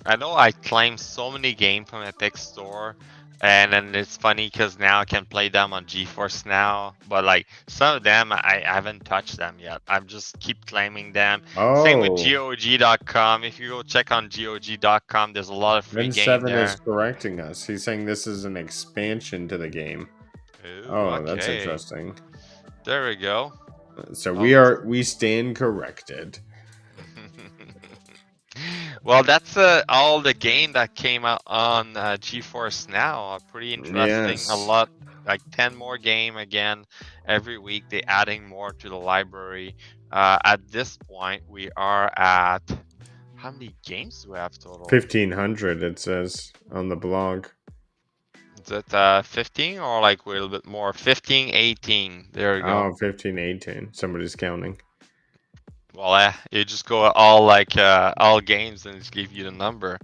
I know I claimed so many games from Epic Store, and then it's funny because now I can play them on GeForce Now, but like some of them I haven't touched them yet. I'm just keep claiming them. Same with Oh, GOG.com. If you go check on GOG.com, there's a lot of free then games Seven there. is correcting us. He's saying this is an expansion to the game. Ooh, Oh, that's okay. interesting. There we go. So Oh. we stand corrected. Well, that's all the game that came out on GeForce Now. Pretty interesting. Yes. A lot, like 10 more game again every week. They're adding more to the library. At this point, we are at how many games do we have total? 1,500 it says on the blog. Is it 15 or like a little bit more? 15, 18. There we go. Oh, 15, 18. Somebody's counting. Well, you just go all games and just give you the number.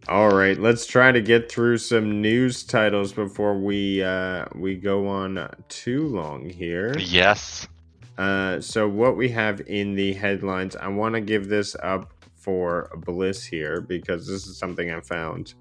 All right, let's try to get through some news titles before we go on too long here. Yes. So what we have in the headlines, I want to give this up for Bliss here because this is something I found.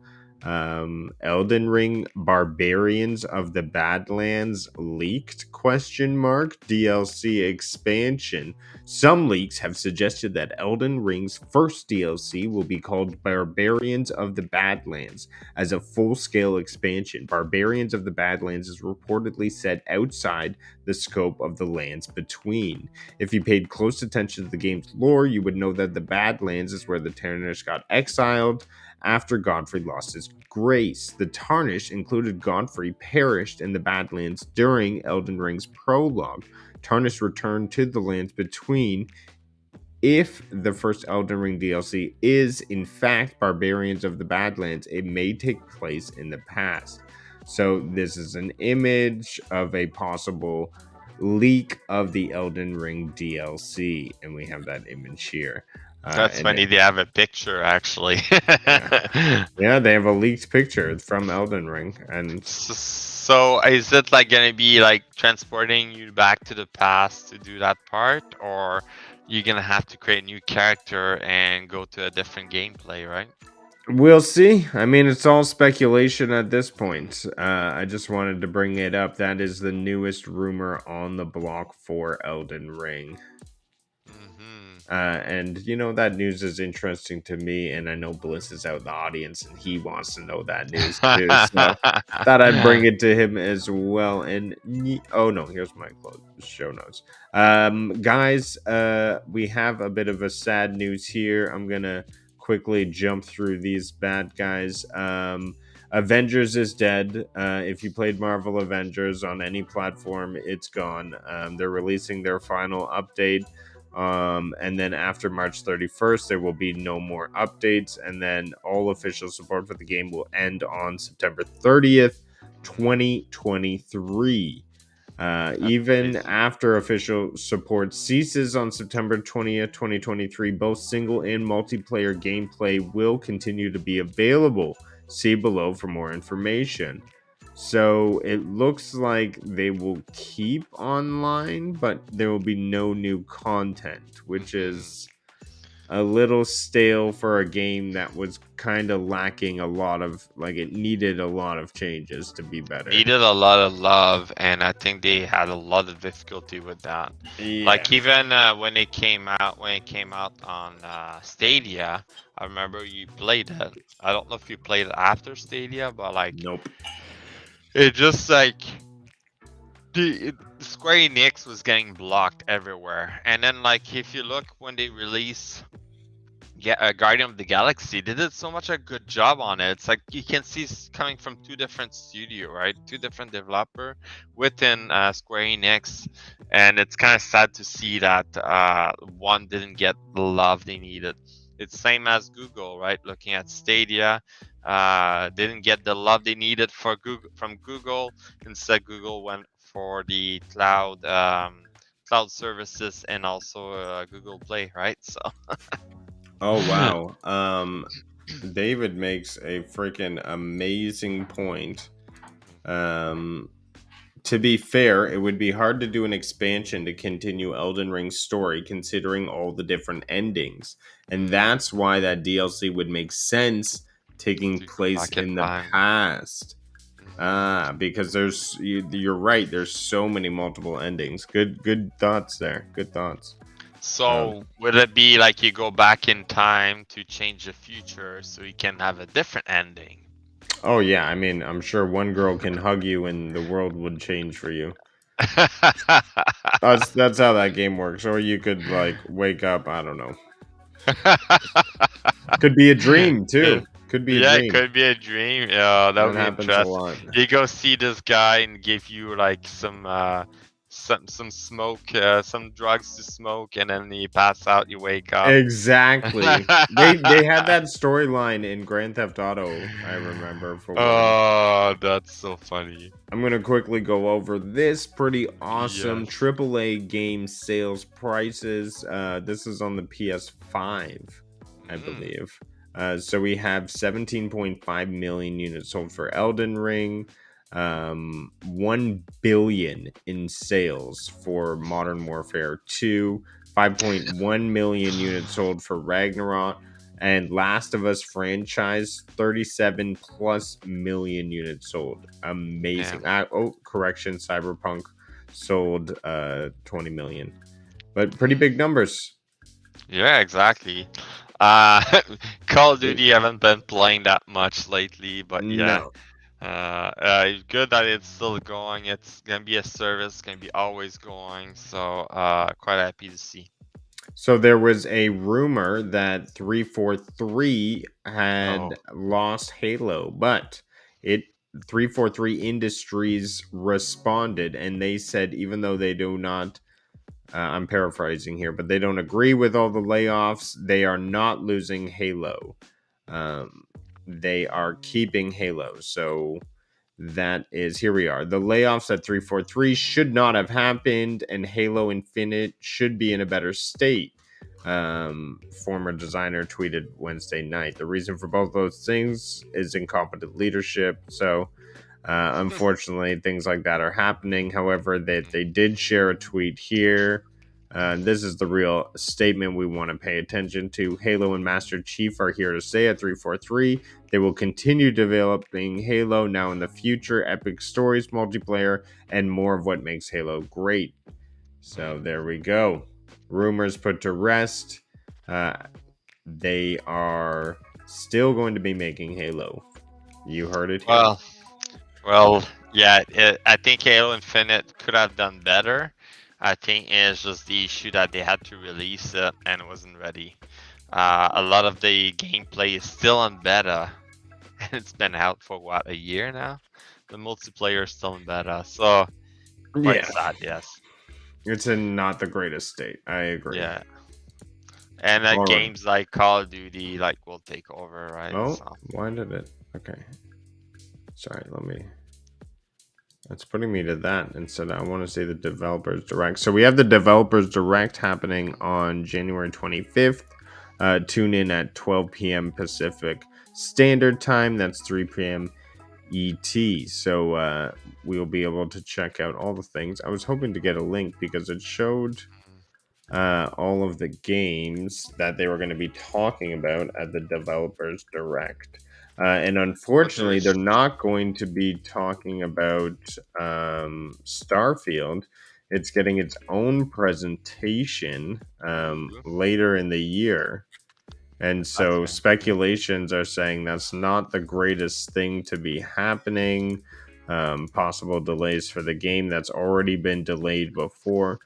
Elden Ring Barbarians of the Badlands leaked ? DLC expansion. Some leaks have suggested that Elden Ring's first DLC will be called Barbarians of the Badlands as a full-scale expansion. Barbarians of the Badlands is reportedly set outside the scope of the lands between. If you paid close attention to the game's lore, you would know that the Badlands is where the Tarnished got exiled after Godfrey lost his grace. The Tarnished, included Godfrey, perished in the Badlands during Elden Ring's prologue. Tarnished returned to the lands between. If the first Elden Ring DLC is in fact Barbarians of the Badlands, it may take place in the past. So this is an image of a possible leak of the Elden Ring DLC, and we have that image here. That's funny. They have a picture actually. Yeah, they have a leaked picture from Elden Ring, and so is it like gonna be like transporting you back to the past to do that part, or you're gonna have to create a new character and go to a different gameplay, right? we'll see. I mean, it's all speculation at this point. I just wanted to bring it up. That is the newest rumor on the block for Elden Ring. And you know, that news is interesting to me, and I know Bliss is out in the audience and he wants to know that news too, so thought I'd bring it to him as well. And oh no, here's my show notes. Guys, we have a bit of a sad news here. I'm gonna quickly jump through these bad guys. Avengers is dead. If you played Marvel Avengers on any platform, it's gone. They're releasing their final update. And then after March 31st, there will be no more updates, and then all official support for the game will end on September 30th, 2023. Even after official support ceases on September 20th, 2023, both single and multiplayer gameplay will continue to be available. See below for more information. So it looks like they will keep online, but there will be no new content, which is a little stale for a game that was kind of lacking a lot of, like, it needed a lot of changes to be better. Needed a lot of love, and I think they had a lot of difficulty with that. Yeah. Like even when it came out on Stadia, I remember you played it. I don't know if you played it after Stadia, but like Nope. it just like Square Enix was getting blocked everywhere. And then like if you look when they release Guardian of the Galaxy. They did so much a good job on it. It's like you can see it's coming from two different studio, right? Two different developer within Square Enix, and it's kind of sad to see that one didn't get the love they needed. It's same as Google, right? Looking at Stadia, didn't get the love they needed for Google from Google. Instead, Google went for the cloud services and also Google Play, right? So. Oh wow. David makes a freaking amazing point. To be fair, it would be hard to do an expansion to continue Elden Ring's story considering all the different endings. And that's why that DLC would make sense taking To go place back in in the time. past. Because you're right, there's so many multiple endings. Good thoughts there. Good thoughts. So would it be like you go back in time to change the future so you can have a different ending? Oh yeah, I mean, I'm sure one girl can hug you and the world would change for you. That's how that game works. Or you could like wake up, I don't know. Could be a dream too. Could be a Yeah, it dream. could be a dream. Yeah, that would That be happens a interesting. lot. You go see this guy and give you like some smoke, some drugs to smoke, and then you pass out. You wake up. Exactly. They had that storyline in Grand Theft Auto, I remember for one. Oh, that's so funny. I'm gonna quickly go over this pretty awesome Yes. AAA game sales prices. This is on the PS5, I believe. So we have 17.5 million units sold for Elden Ring, 1 billion in sales for Modern Warfare 2, 5.1 million units sold for Ragnarok, and Last of Us franchise 37 plus million units sold. Amazing. Correction, Cyberpunk sold 20 million. But pretty big numbers. Yeah, exactly. Call of Duty haven't been playing that much lately, but yeah. No. It's good that it's still going. It's gonna be a service, gonna be always going. So quite happy to see. So there was a rumor that 343 had lost Halo, but it 343 Industries responded and they said even though they do not I'm paraphrasing here, but they don't agree with all the layoffs, they are not losing Halo. They are keeping Halo. So that is, here we are. The layoffs at 343 should not have happened, and Halo Infinite should be in a better state. Former designer tweeted Wednesday night. The reason for both those things is incompetent leadership. So, unfortunately, things like that are happening. However, they did share a tweet here. This is the real statement we want to pay attention to. Halo and Master Chief are here to stay at 343. They will continue developing Halo now in the future, epic stories, multiplayer, and more of what makes Halo great. So there we go. Rumors put to rest. They are still going to be making Halo. You heard it here. Well, yeah. I think Halo Infinite could have done better. I think it's just the issue that they had to release it and it wasn't ready. A lot of the gameplay is still in beta, and it's been out for what, a year now. The multiplayer is still in beta, so quite sad. Yes. It's in not the greatest state. I agree. Yeah. And All right. games like Call of Duty will take over, right? Oh, So. why did it? Okay. Sorry, that's putting me to that instead. I want to say the Developers Direct. So we have the Developers Direct happening on January 25th. Tune in at 12 p.m. Pacific Standard Time. That's 3 p.m. ET. So we'll be able to check out all the things. I was hoping to get a link because it showed all of the games that they were going to be talking about at the Developers Direct. And unfortunately, they're not going to be talking about Starfield. It's getting its own presentation later in the year. And so speculations are saying that's not the greatest thing to be happening. Possible delays for the game that's already been delayed before.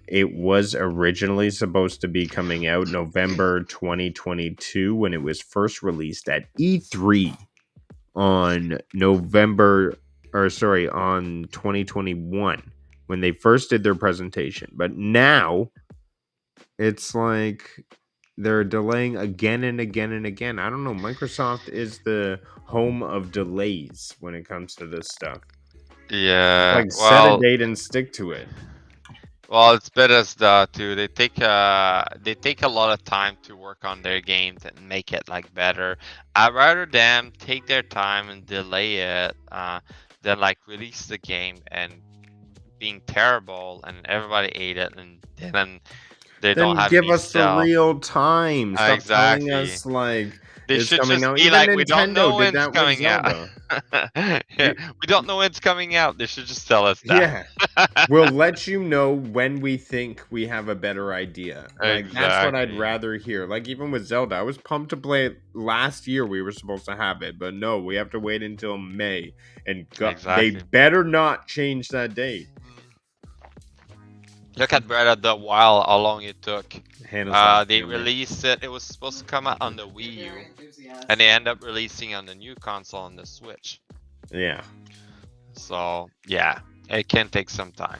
It was originally supposed to be coming out November 2022 when it was first released at E3 on on 2021 when they first did their presentation. But now it's like they're delaying again and again and again. I don't know. Microsoft is the home of delays when it comes to this stuff. Yeah. Like set a date and stick to it. Well, it's Bethesda too. They take a lot of time to work on their games and make it like better. I'd rather them take their time and delay it than like release the game and being terrible and everybody ate it and then they don't Then have give any us the sell. real time. Stop telling Exactly. us like They it's should coming just out. be Even like, we don't know Nintendo when did it's that with coming out. Zelda. Yeah, we don't know when it's coming out. They should just tell us that. Yeah. We'll let you know when we think we have a better idea. Like that's what I'd Exactly. rather hear. Like even with Zelda, I was pumped to play it last year. We were supposed to have it, but no, we have to wait until May. And they Exactly. better not change that date. Look at Breath of the Wild, how long it took. Hannah's not They feeling it. released it. It was supposed to come out on the Wii U, and they end up releasing on the new console on the Switch. Yeah. So yeah, it can take some time.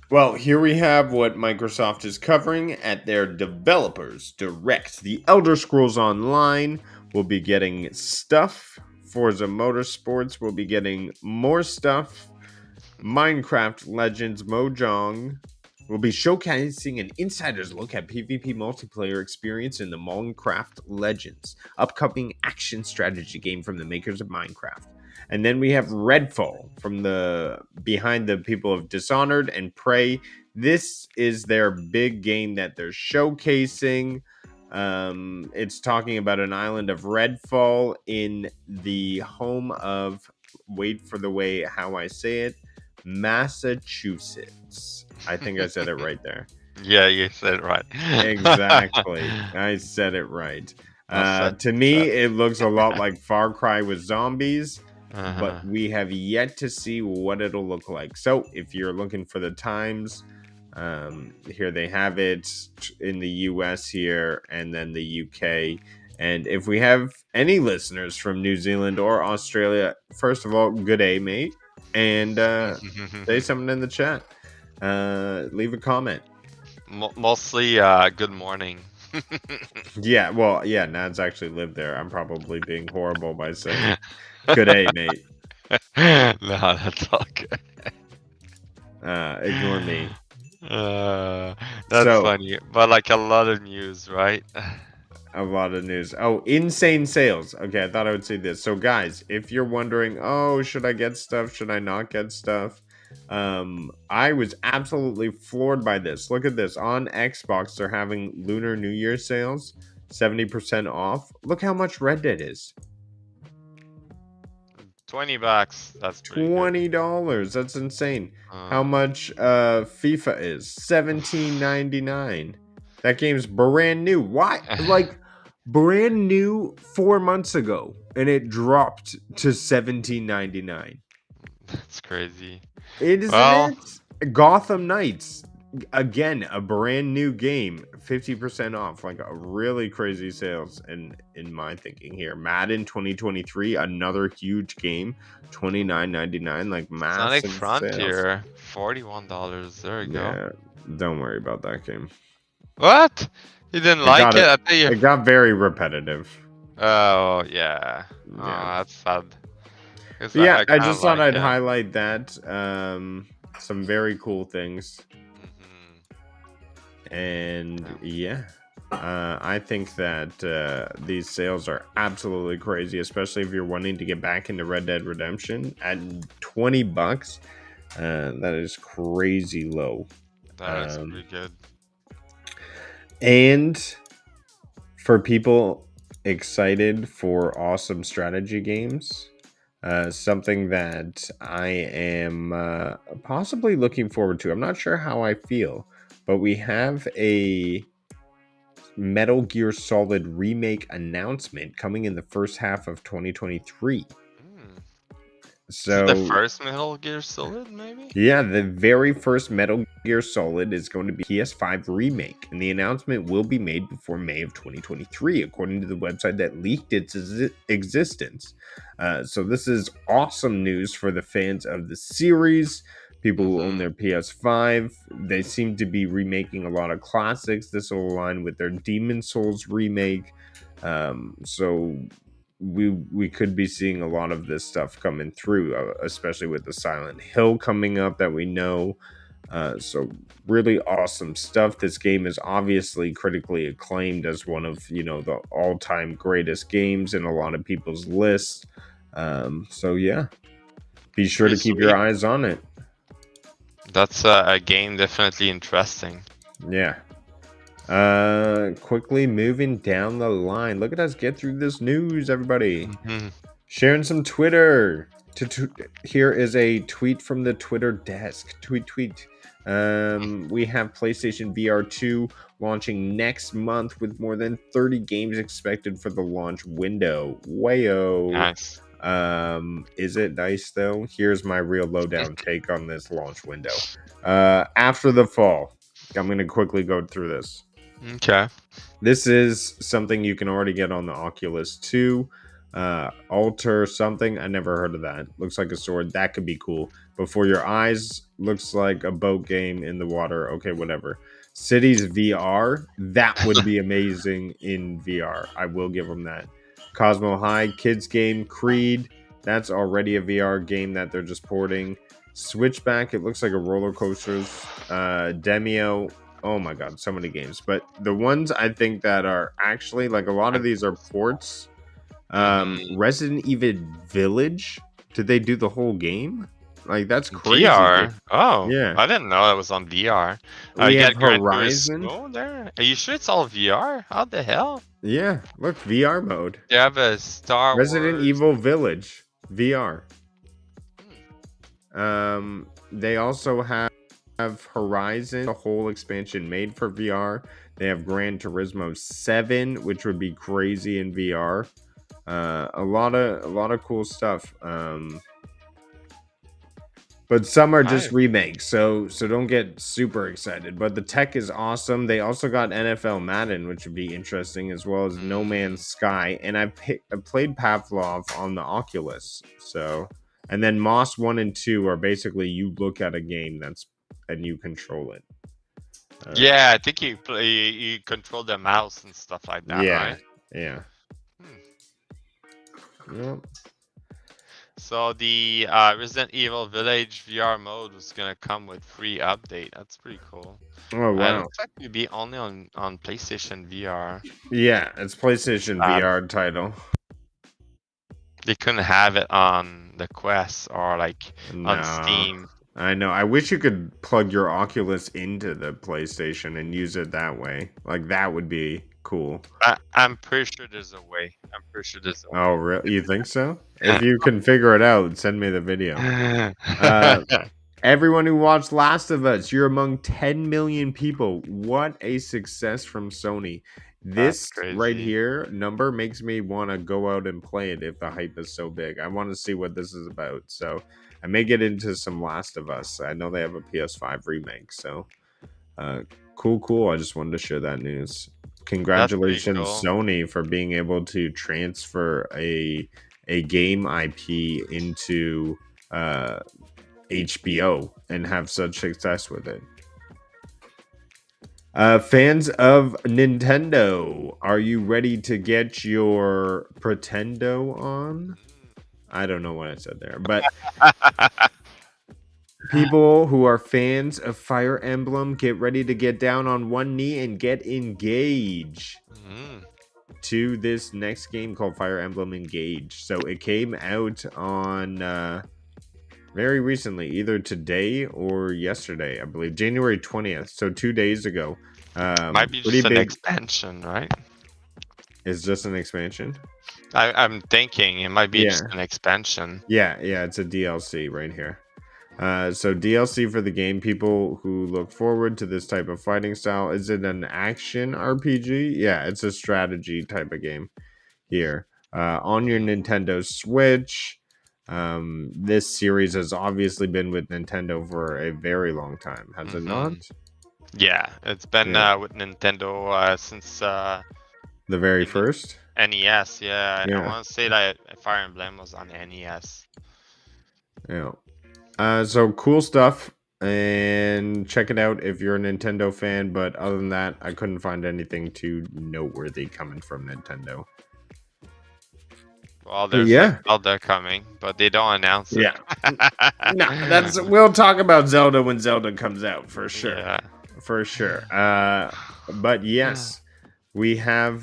Well, here we have what Microsoft is covering at their Developers Direct. The Elder Scrolls Online will be getting stuff. Forza Motorsports will be getting more stuff. Minecraft Legends Mojang will be showcasing an insider's look at PvP multiplayer experience in the Minecraft Legends, upcoming action strategy game from the makers of Minecraft. And then we have Redfall from behind the people of Dishonored and Prey. This is their big game that they're showcasing. It's talking about an island of Redfall in the home of, wait for the way how I say it, Massachusetts. I think I said it right there. Yeah, you said it right. Exactly. I said it right. To me, it looks a lot like Far Cry with zombies, but we have yet to see what it'll look like. So if you're looking for the times, here they have it in the US here and then the UK. And if we have any listeners from New Zealand or Australia, first of all, good day, mate. And say something in the chat. Leave a comment. Mostly good morning. Yeah, well, yeah, Nads actually lived there. I'm probably being horrible by saying good day, mate. No, that's all good. Ignore me. That's So- funny, but like a lot of news, right? A lot of news. Oh, insane sales. Okay, I thought I would say this. So, guys, if you're wondering, oh, should I get stuff? Should I not get stuff? I was absolutely floored by this. Look at this. On Xbox, they're having Lunar New Year sales, 70% off. Look how much Red Dead is. $20. That's pretty good. $20. That's insane. How much FIFA is? $17.99. That game's brand new. Why? Like brand new 4 months ago, and it dropped to $17.99. That's crazy. Isn't Well- it? Gotham Knights, again, a brand new game, 50% off. Like a really crazy sales in my thinking here. Madden 2023, another huge game, $29.99. Like massive Sonic Frontier, $41. There you go. Yeah, don't worry about that game. What? You didn't like it? I tell you. It got very repetitive. Oh yeah. Oh, Yeah. that's sad. 'Cause Yeah, I kinda just thought like I'd it. highlight that. Some very cool things. Mhm. And yeah, I think that these sales are absolutely crazy, especially if you're wanting to get back into Red Dead Redemption at $20. That is crazy low. That is pretty good. And for people excited for awesome strategy games, something that I am possibly looking forward to. I'm not sure how I feel, but we have a Metal Gear Solid remake announcement coming in the first half of 2023. Is it the So first Metal Gear Solid, maybe? yeah, the very first Metal Gear Solid is going to be PS5 remake, and the announcement will be made before May of 2023, according to the website that leaked its existence. So this is awesome news for the fans of the series, people who own their PS5. They seem to be remaking a lot of classics. This will align with their Demon Souls remake. So we could be seeing a lot of this stuff coming through, especially with the Silent Hill coming up that we know. So really awesome stuff. This game is obviously critically acclaimed as one of the all-time greatest games in a lot of people's lists. So yeah, be sure Pretty to keep your sweet. eyes on it. That's a game definitely interesting. Yeah. Quickly moving down the line. Look at us get through this news, everybody. Sharing some Twitter. Here is a tweet from the Twitter desk. Tweet. We have PlayStation VR 2 launching next month with more than 30 games expected for the launch window. Wayo. Nice. Is it nice though? Here's my real lowdown take on this launch window. After the fall. I'm going to quickly go through this. Okay. This is something you can already get on the Oculus 2. Alter something. I never heard of that. Looks like a sword. That could be cool. Before Your Eyes looks like a boat game in the water. Okay, whatever. Cities VR. That would be amazing in VR. I will give them that. Cosmo High kids game. Creed. That's already a VR game that they're just porting. Switchback. It looks like a roller coasters. Demio. Oh my god, so many games. But the ones I think that are actually, like, a lot of these are ports. Resident Evil Village. Did they do the whole game? Like, that's crazy. VR. Oh, Yeah. I didn't know that was on VR. We you have got Gran Horizon. Turismo there. Are you sure it's all VR? How the hell? Yeah, look, VR mode. They have a Star Resident Wars. Evil Village VR. They also have Horizon, a whole expansion made for VR. They have Gran Turismo 7, which would be crazy in VR. A lot of cool stuff. But some are just remakes, so don't get super excited. But the tech is awesome. They also got NFL Madden, which would be interesting, as well as No Man's Sky. And I played Pavlov on the Oculus. So, and then Moss 1 and 2 are basically you look at a game and you control it. Yeah, I think you control the mouse and stuff like that, right? Yeah. Yep. So the Resident Evil Village VR mode was gonna come with free update. That's pretty cool. Oh wow! It looks like it'd be only on PlayStation VR. Yeah, it's PlayStation VR title. They couldn't have it on the Quest or like on Steam. I know. I wish you could plug your Oculus into the PlayStation and use it that way. Like, that would be cool. I'm pretty sure there's a way. Oh, really? You think so? If you can figure it out, send me the video. Everyone who watched Last of Us, you're among 10 million people. What a success from Sony. This right here number makes me want to go out and play it if the hype is so big. I want to see what this is about. So I may get into some Last of Us. I know they have a PS5 remake. So cool. I just wanted to share that news. Congratulations, cool. Sony, for being able to transfer a game IP into HBO and have such success with it. Fans of Nintendo, are you ready to get your Pretendo on? I don't know what I said there, but people who are fans of Fire Emblem, get ready to get down on one knee and get engaged to this next game called Fire Emblem Engage. So it came out on very recently, either today or yesterday, I believe, January 20th. So 2 days ago. Might be just an expansion, right? It's just an expansion? I'm thinking it might be just an expansion. Yeah, it's a DLC right here. So DLC for the game. People who look forward to this type of fighting style. Is it an action RPG? Yeah, it's a strategy type of game here. On your Nintendo Switch. This series has obviously been with Nintendo for a very long time, has it not? Yeah, it's been Yeah. with Nintendo since The very in the first? NES. Yeah, I Yeah. want to say that Fire Emblem was on NES. Yeah. So cool stuff, and check it out if you're a Nintendo fan. But other than that, I couldn't find anything too noteworthy coming from Nintendo. Well, But there's like yeah, Zelda coming, but they don't announce it. no, we'll talk about Zelda when Zelda comes out for sure, Yeah. for sure. But yes, we have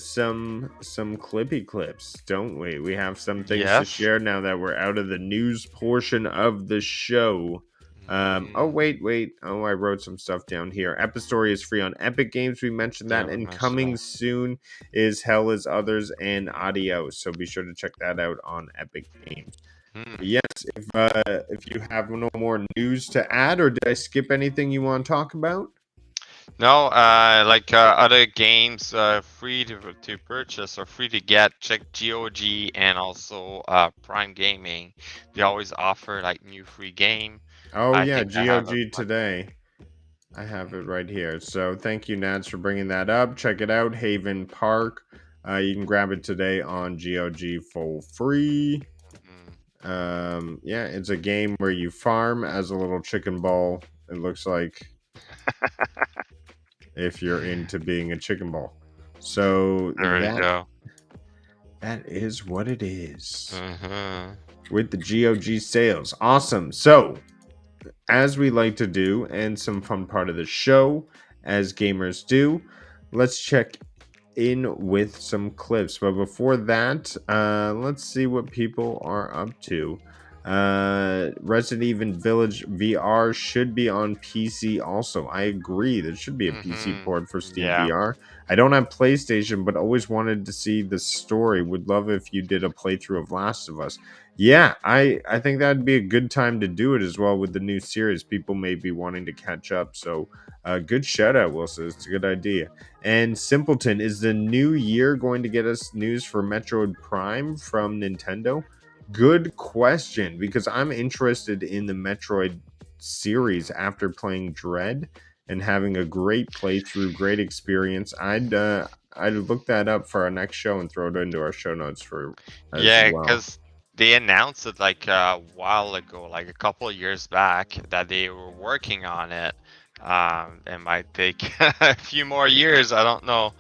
some clippy clips, don't we? We have some things to Yes. share now that we're out of the news portion of the show. Oh wait. Oh, I wrote some stuff down here. Epistory is free on Epic Games. We mentioned Yeah, that, we and mentioned coming that. soon is Hell is Others and Adios. So be sure to check that out on Epic Games. But yes, if you have no more news to add, or did I skip anything you want to talk about? No, like other games, free to purchase or free to get. Check GOG and also Prime Gaming. They always offer like new free game. Oh I yeah, think I have a GOG today. I have it right here. So thank you, Nads, for bringing that up. Check it out, Haven Park. You can grab it today on GOG for free. Yeah, it's a game where you farm as a little chicken ball. It looks like if you're into being a chicken ball. So There you go. that is what it is Mm-hmm. with the GOG sales. Awesome. So as we like to do, and some fun part of the show, as gamers do, let's check in with some clips. But before that, let's see what people are up to. Resident Evil Village VR should be on PC also. I agree. There should be a PC port for Steam Yeah. VR. I don't have PlayStation, but always wanted to see the story. Would love if you did a playthrough of Last of Us. Yeah, I think that'd be a good time to do it as well with the new series. People may be wanting to catch up. So good shout out, Wilson. It's a good idea. And Simpleton, is the new year going to get us news for Metroid Prime from Nintendo? Good question, because I'm interested in the Metroid series after playing Dread and having a great playthrough, great experience. I'd look that up for our next show and throw it into our show notes for as Yeah, well. because they announced it like a while ago, like a couple of years back, that they were working on it. It might take a few more years. I don't know.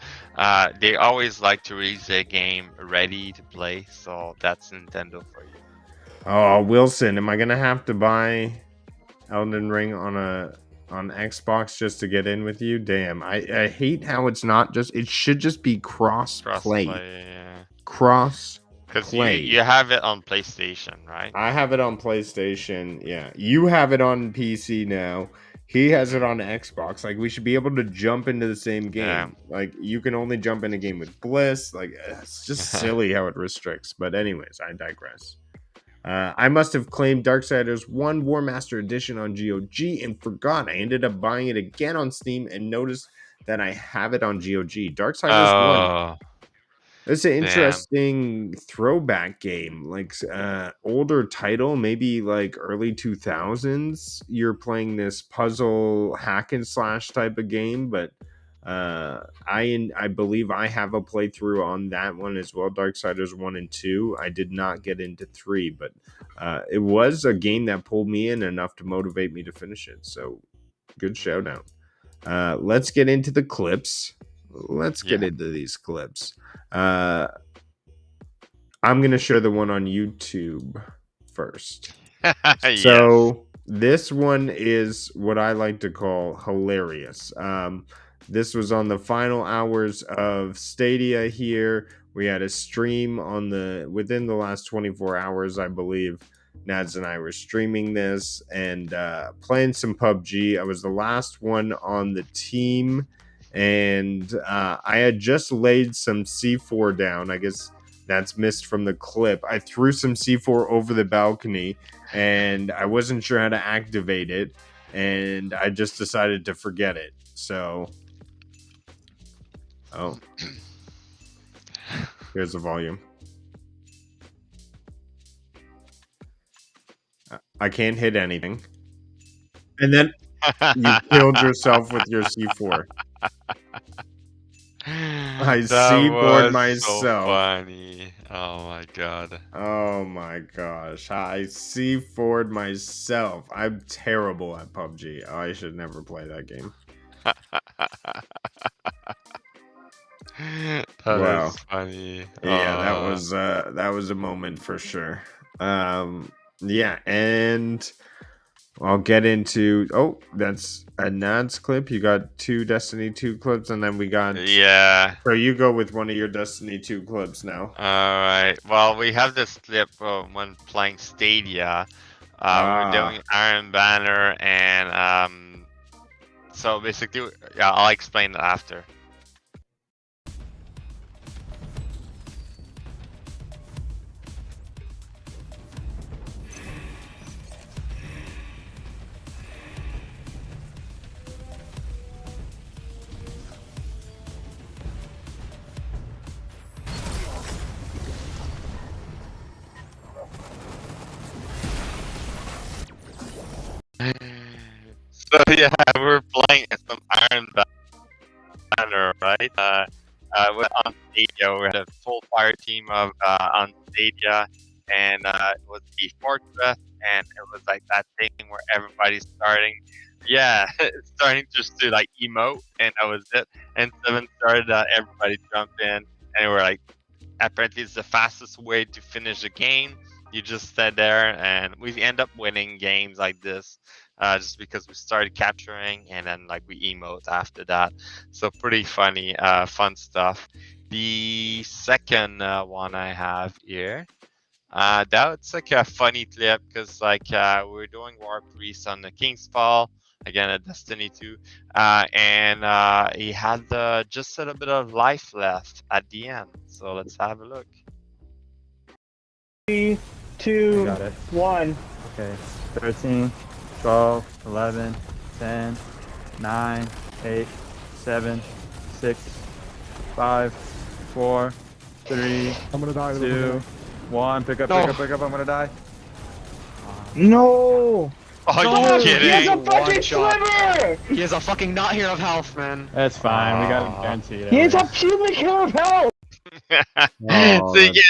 They always like to release a game ready to play, so that's Nintendo for you. Oh, Wilson, am I gonna have to buy Elden Ring on Xbox just to get in with you? Damn, I hate how it's not just. It should just be cross play. Yeah. Cross Because play. you have it on PlayStation, right? I have it on PlayStation. Yeah, you have it on PC now. He has it on Xbox. Like, we should be able to jump into the same game. Yeah. Like, you can only jump in a game with Bliss. Like, it's just silly how it restricts. But anyways, I digress. I must have claimed Darksiders 1 War Master Edition on GOG and forgot. I ended up buying it again on Steam and noticed that I have it on GOG. Darksiders 1. Oh, It's an damn. interesting throwback game, like older title, maybe like early 2000s. You're playing this puzzle hack and slash type of game, but I believe I have a playthrough on that one as well. Darksiders 1 and 2. I did not get into 3, but it was a game that pulled me in enough to motivate me to finish it. So good shout out. Let's get into the clips. Let's get into these clips. I'm gonna share the one on YouTube first. So this one is what I like to call hilarious. This was on the final hours of Stadia here. We had a stream on within the last 24 hours, I believe. Nads and I were streaming this and playing some PUBG. I was the last one on the team, and I had just laid some C4 down. I guess that's missed from the clip. I threw some C4 over the balcony, and I wasn't sure how to activate it, and I just decided to forget it. So, here's the volume. I can't hit anything. And then you killed yourself with your C4. I That C4'd was so myself. funny. Oh my god. Oh my gosh. I C4'd myself. I'm terrible at PUBG. I should never play that game. That Wow. is funny. Yeah, that was a moment for sure. Yeah, and I'll get into that's a Nads clip. You got 2 Destiny 2 clips, and then we got Yeah. So you go with one of your Destiny 2 clips now. Alright. Well, we have this clip when playing Stadia. We're doing Iron Banner, and so basically, yeah, I'll explain it after. So yeah, we're playing some Iron Banner, right? We're on Stadia. We had a full fire team of on Stadia, and it was the Fortress, and it was like that thing where everybody's starting, yeah, starting just to like emote, and that was it. And Seven started, everybody jumped in, and we're like, apparently it's the fastest way to finish a game. You just sit there, and we end up winning games like this, just because we started capturing, and then like we emote after that. So pretty funny, fun stuff. The second one I have here, that's like a funny clip because like we're doing War Priest on the King's Fall again at Destiny 2, and he had just a little bit of life left at the end. So let's have a look. 3, 2, Got it. 1. Okay. 13, 12, 11, 10, 9, 8, 7, 6, 5, 4, 3, I'm gonna die. 2, 1. Pick up, No. pick up, pick up. I'm gonna die. No! Oh, No, you he has a kidding? fucking One shot. sliver! He has a fucking not here of health, man. That's fine. We got Aw. it guaranteed. He has a at least. pubic hair of hell! Oh, So you that get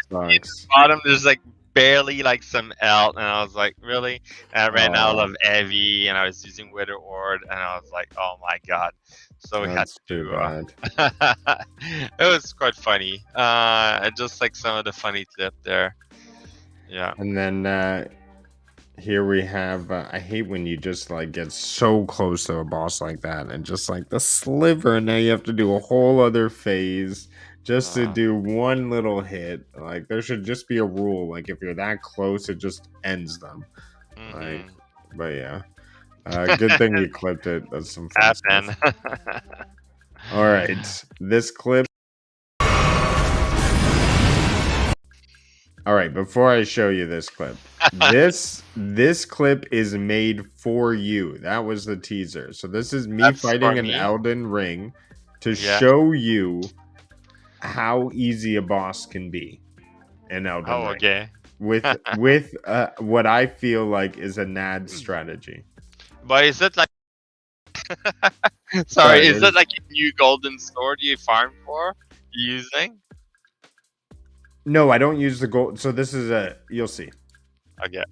sucks. bottom, there's like barely like some health, and I was like, really? And I ran out Aw. of Evi, and I was using Wither Ward, and I was like, oh my god. So we had That's too to. bad. It was quite funny. Just like some of the funny clip there. Yeah. And then here we have I hate when you just like get so close to a boss like that and just like the sliver, and now you have to do a whole other phase just to do one little hit. Like there should just be a rule, like if you're that close it just ends them. Like, but yeah. Good thing you clipped it. That's some fun stuff. All right, this clip. All right, before I show you this clip, this clip is made for you. That was the teaser. So this is me That's fighting for an me? Elden Ring to Yeah. show you how easy a boss can be in Elden Oh, Ring. okay. With what I feel like is a Nad strategy. But is it like? Sorry, Sorry, is there's- it like a new golden sword you farm for? You using? No, I don't use the gold. So this is you'll see. Okay.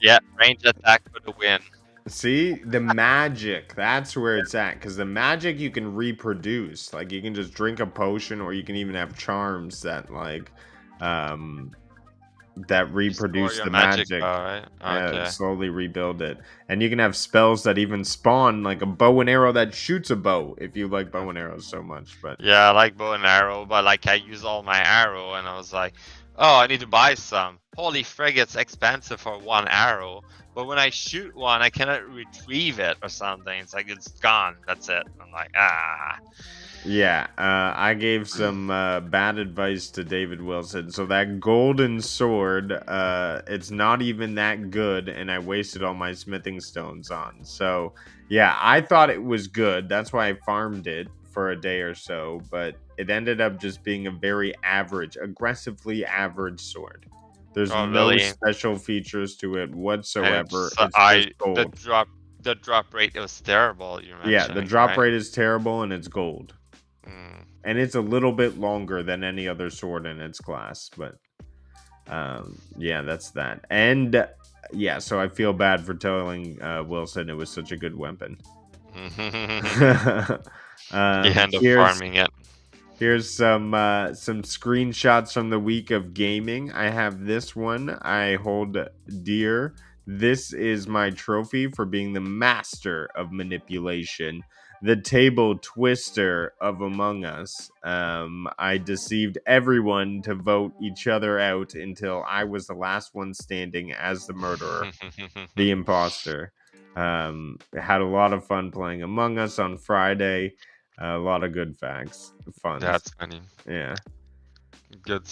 Yeah, range attack for the win. See, the magic, that's where it's at. Because the magic you can reproduce. Like, you can just drink a potion, or you can even have charms that, like, that reproduce Restore the your magic. magic. Alright. Okay. Slowly rebuild it. And you can have spells that even spawn, like a bow and arrow that shoots a bow, if you like bow and arrows so much. But Yeah, I like bow and arrow, but like I use all my arrow, and I was like, oh, I need to buy some. holy frig, it's expensive for one arrow. But when I shoot one, I cannot retrieve it or something. It's like it's gone. That's it. I'm like, ah. Yeah, I gave some bad advice to David Wilson. So that golden sword, it's not even that good, and I wasted all my smithing stones on. So yeah, I thought it was good. That's why I farmed it for a day or so, but it ended up just being a very average, aggressively average sword. There's Oh, no really? special features to it whatsoever. So It's just gold. the drop rate was terrible. You Yeah, mentioned, the drop right? rate is terrible, and it's gold. Mm. And it's a little bit longer than any other sword in its class, but yeah, that's that. And yeah, so I feel bad for telling Wilson it was such a good weapon. You end up Here's farming it. some screenshots from the week of gaming. I have this one I hold dear. This is my trophy for being the master of manipulation, the table twister of Among Us. I deceived everyone to vote each other out until I was the last one standing as the murderer, the imposter. Had a lot of fun playing Among Us on Friday. A lot of good facts, fun. That's funny. Yeah.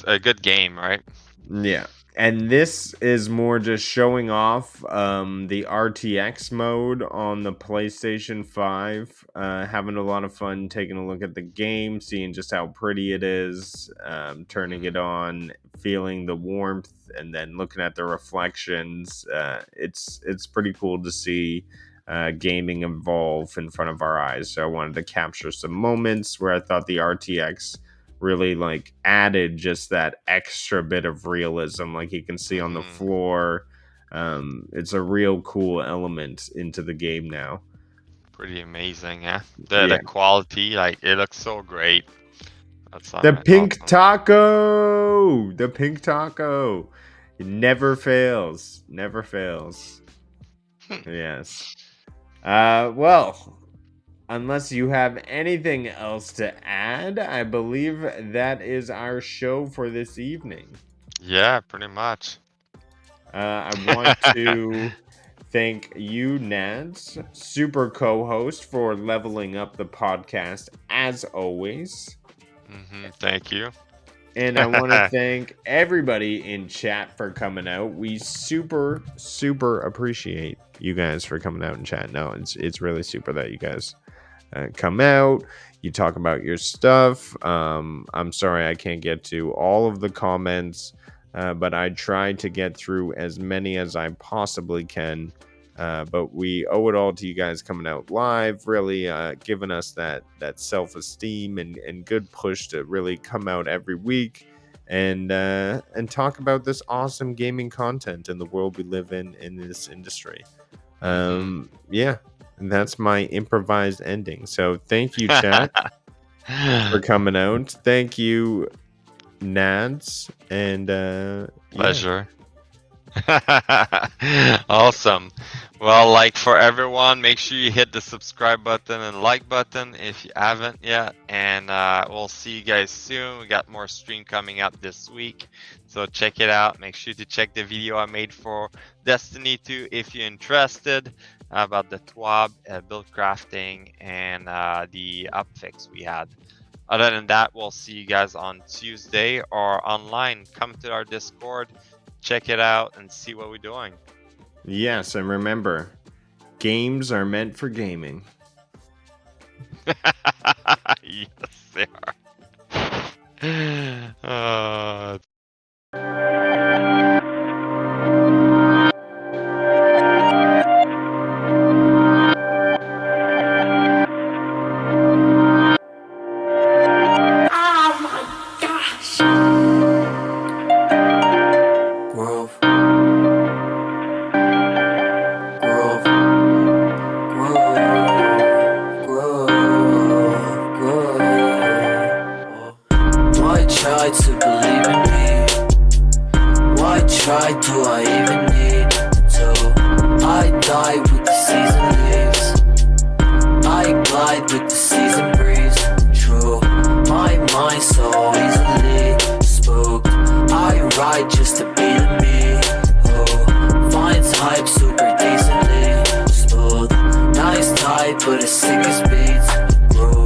A good game, right? Yeah. And this is more just showing off the RTX mode on the PlayStation 5. Having a lot of fun taking a look at the game, seeing just how pretty it is, turning it on, feeling the warmth, and then looking at the reflections. It's pretty cool to see gaming evolve in front of our eyes. So I wanted to capture some moments where I thought the RTX really like added just that extra bit of realism, like you can see on the floor. It's a real cool element into the game now. Pretty amazing, yeah. The quality, like it looks so great. That's the pink awesome. taco, the pink taco, it never fails, Yes. Well, unless you have anything else to add, I believe that is our show for this evening. Yeah, pretty much. I want to thank you, Nads, super co-host, for leveling up the podcast as always. Thank you. And I want to thank everybody in chat for coming out. We super appreciate you guys for coming out and chat. No, it's really super that you guys come out, you talk about your stuff. I'm sorry I can't get to all of the comments, but I tried to get through as many as I possibly can. But we owe it all to you guys coming out live, really giving us that self-esteem and good push to really come out every week and talk about this awesome gaming content in the world we live in this industry. Yeah. And that's my improvised ending. So thank you, chat, for coming out. Thank you, Nads. And pleasure. Awesome. Well, like for everyone, make sure you hit the subscribe button and like button if you haven't yet. And we'll see you guys soon. We got more stream coming up this week, so check it out. Make sure to check the video I made for Destiny 2 if you're interested, about the TWAB, build crafting, and the upfix we had. Other than that, we'll see you guys on Tuesday or online. Come to our Discord, check it out, and see what we're doing. Yes, and remember, games are meant for gaming. Yes, they are. Try to believe in me. sickest beats, bro.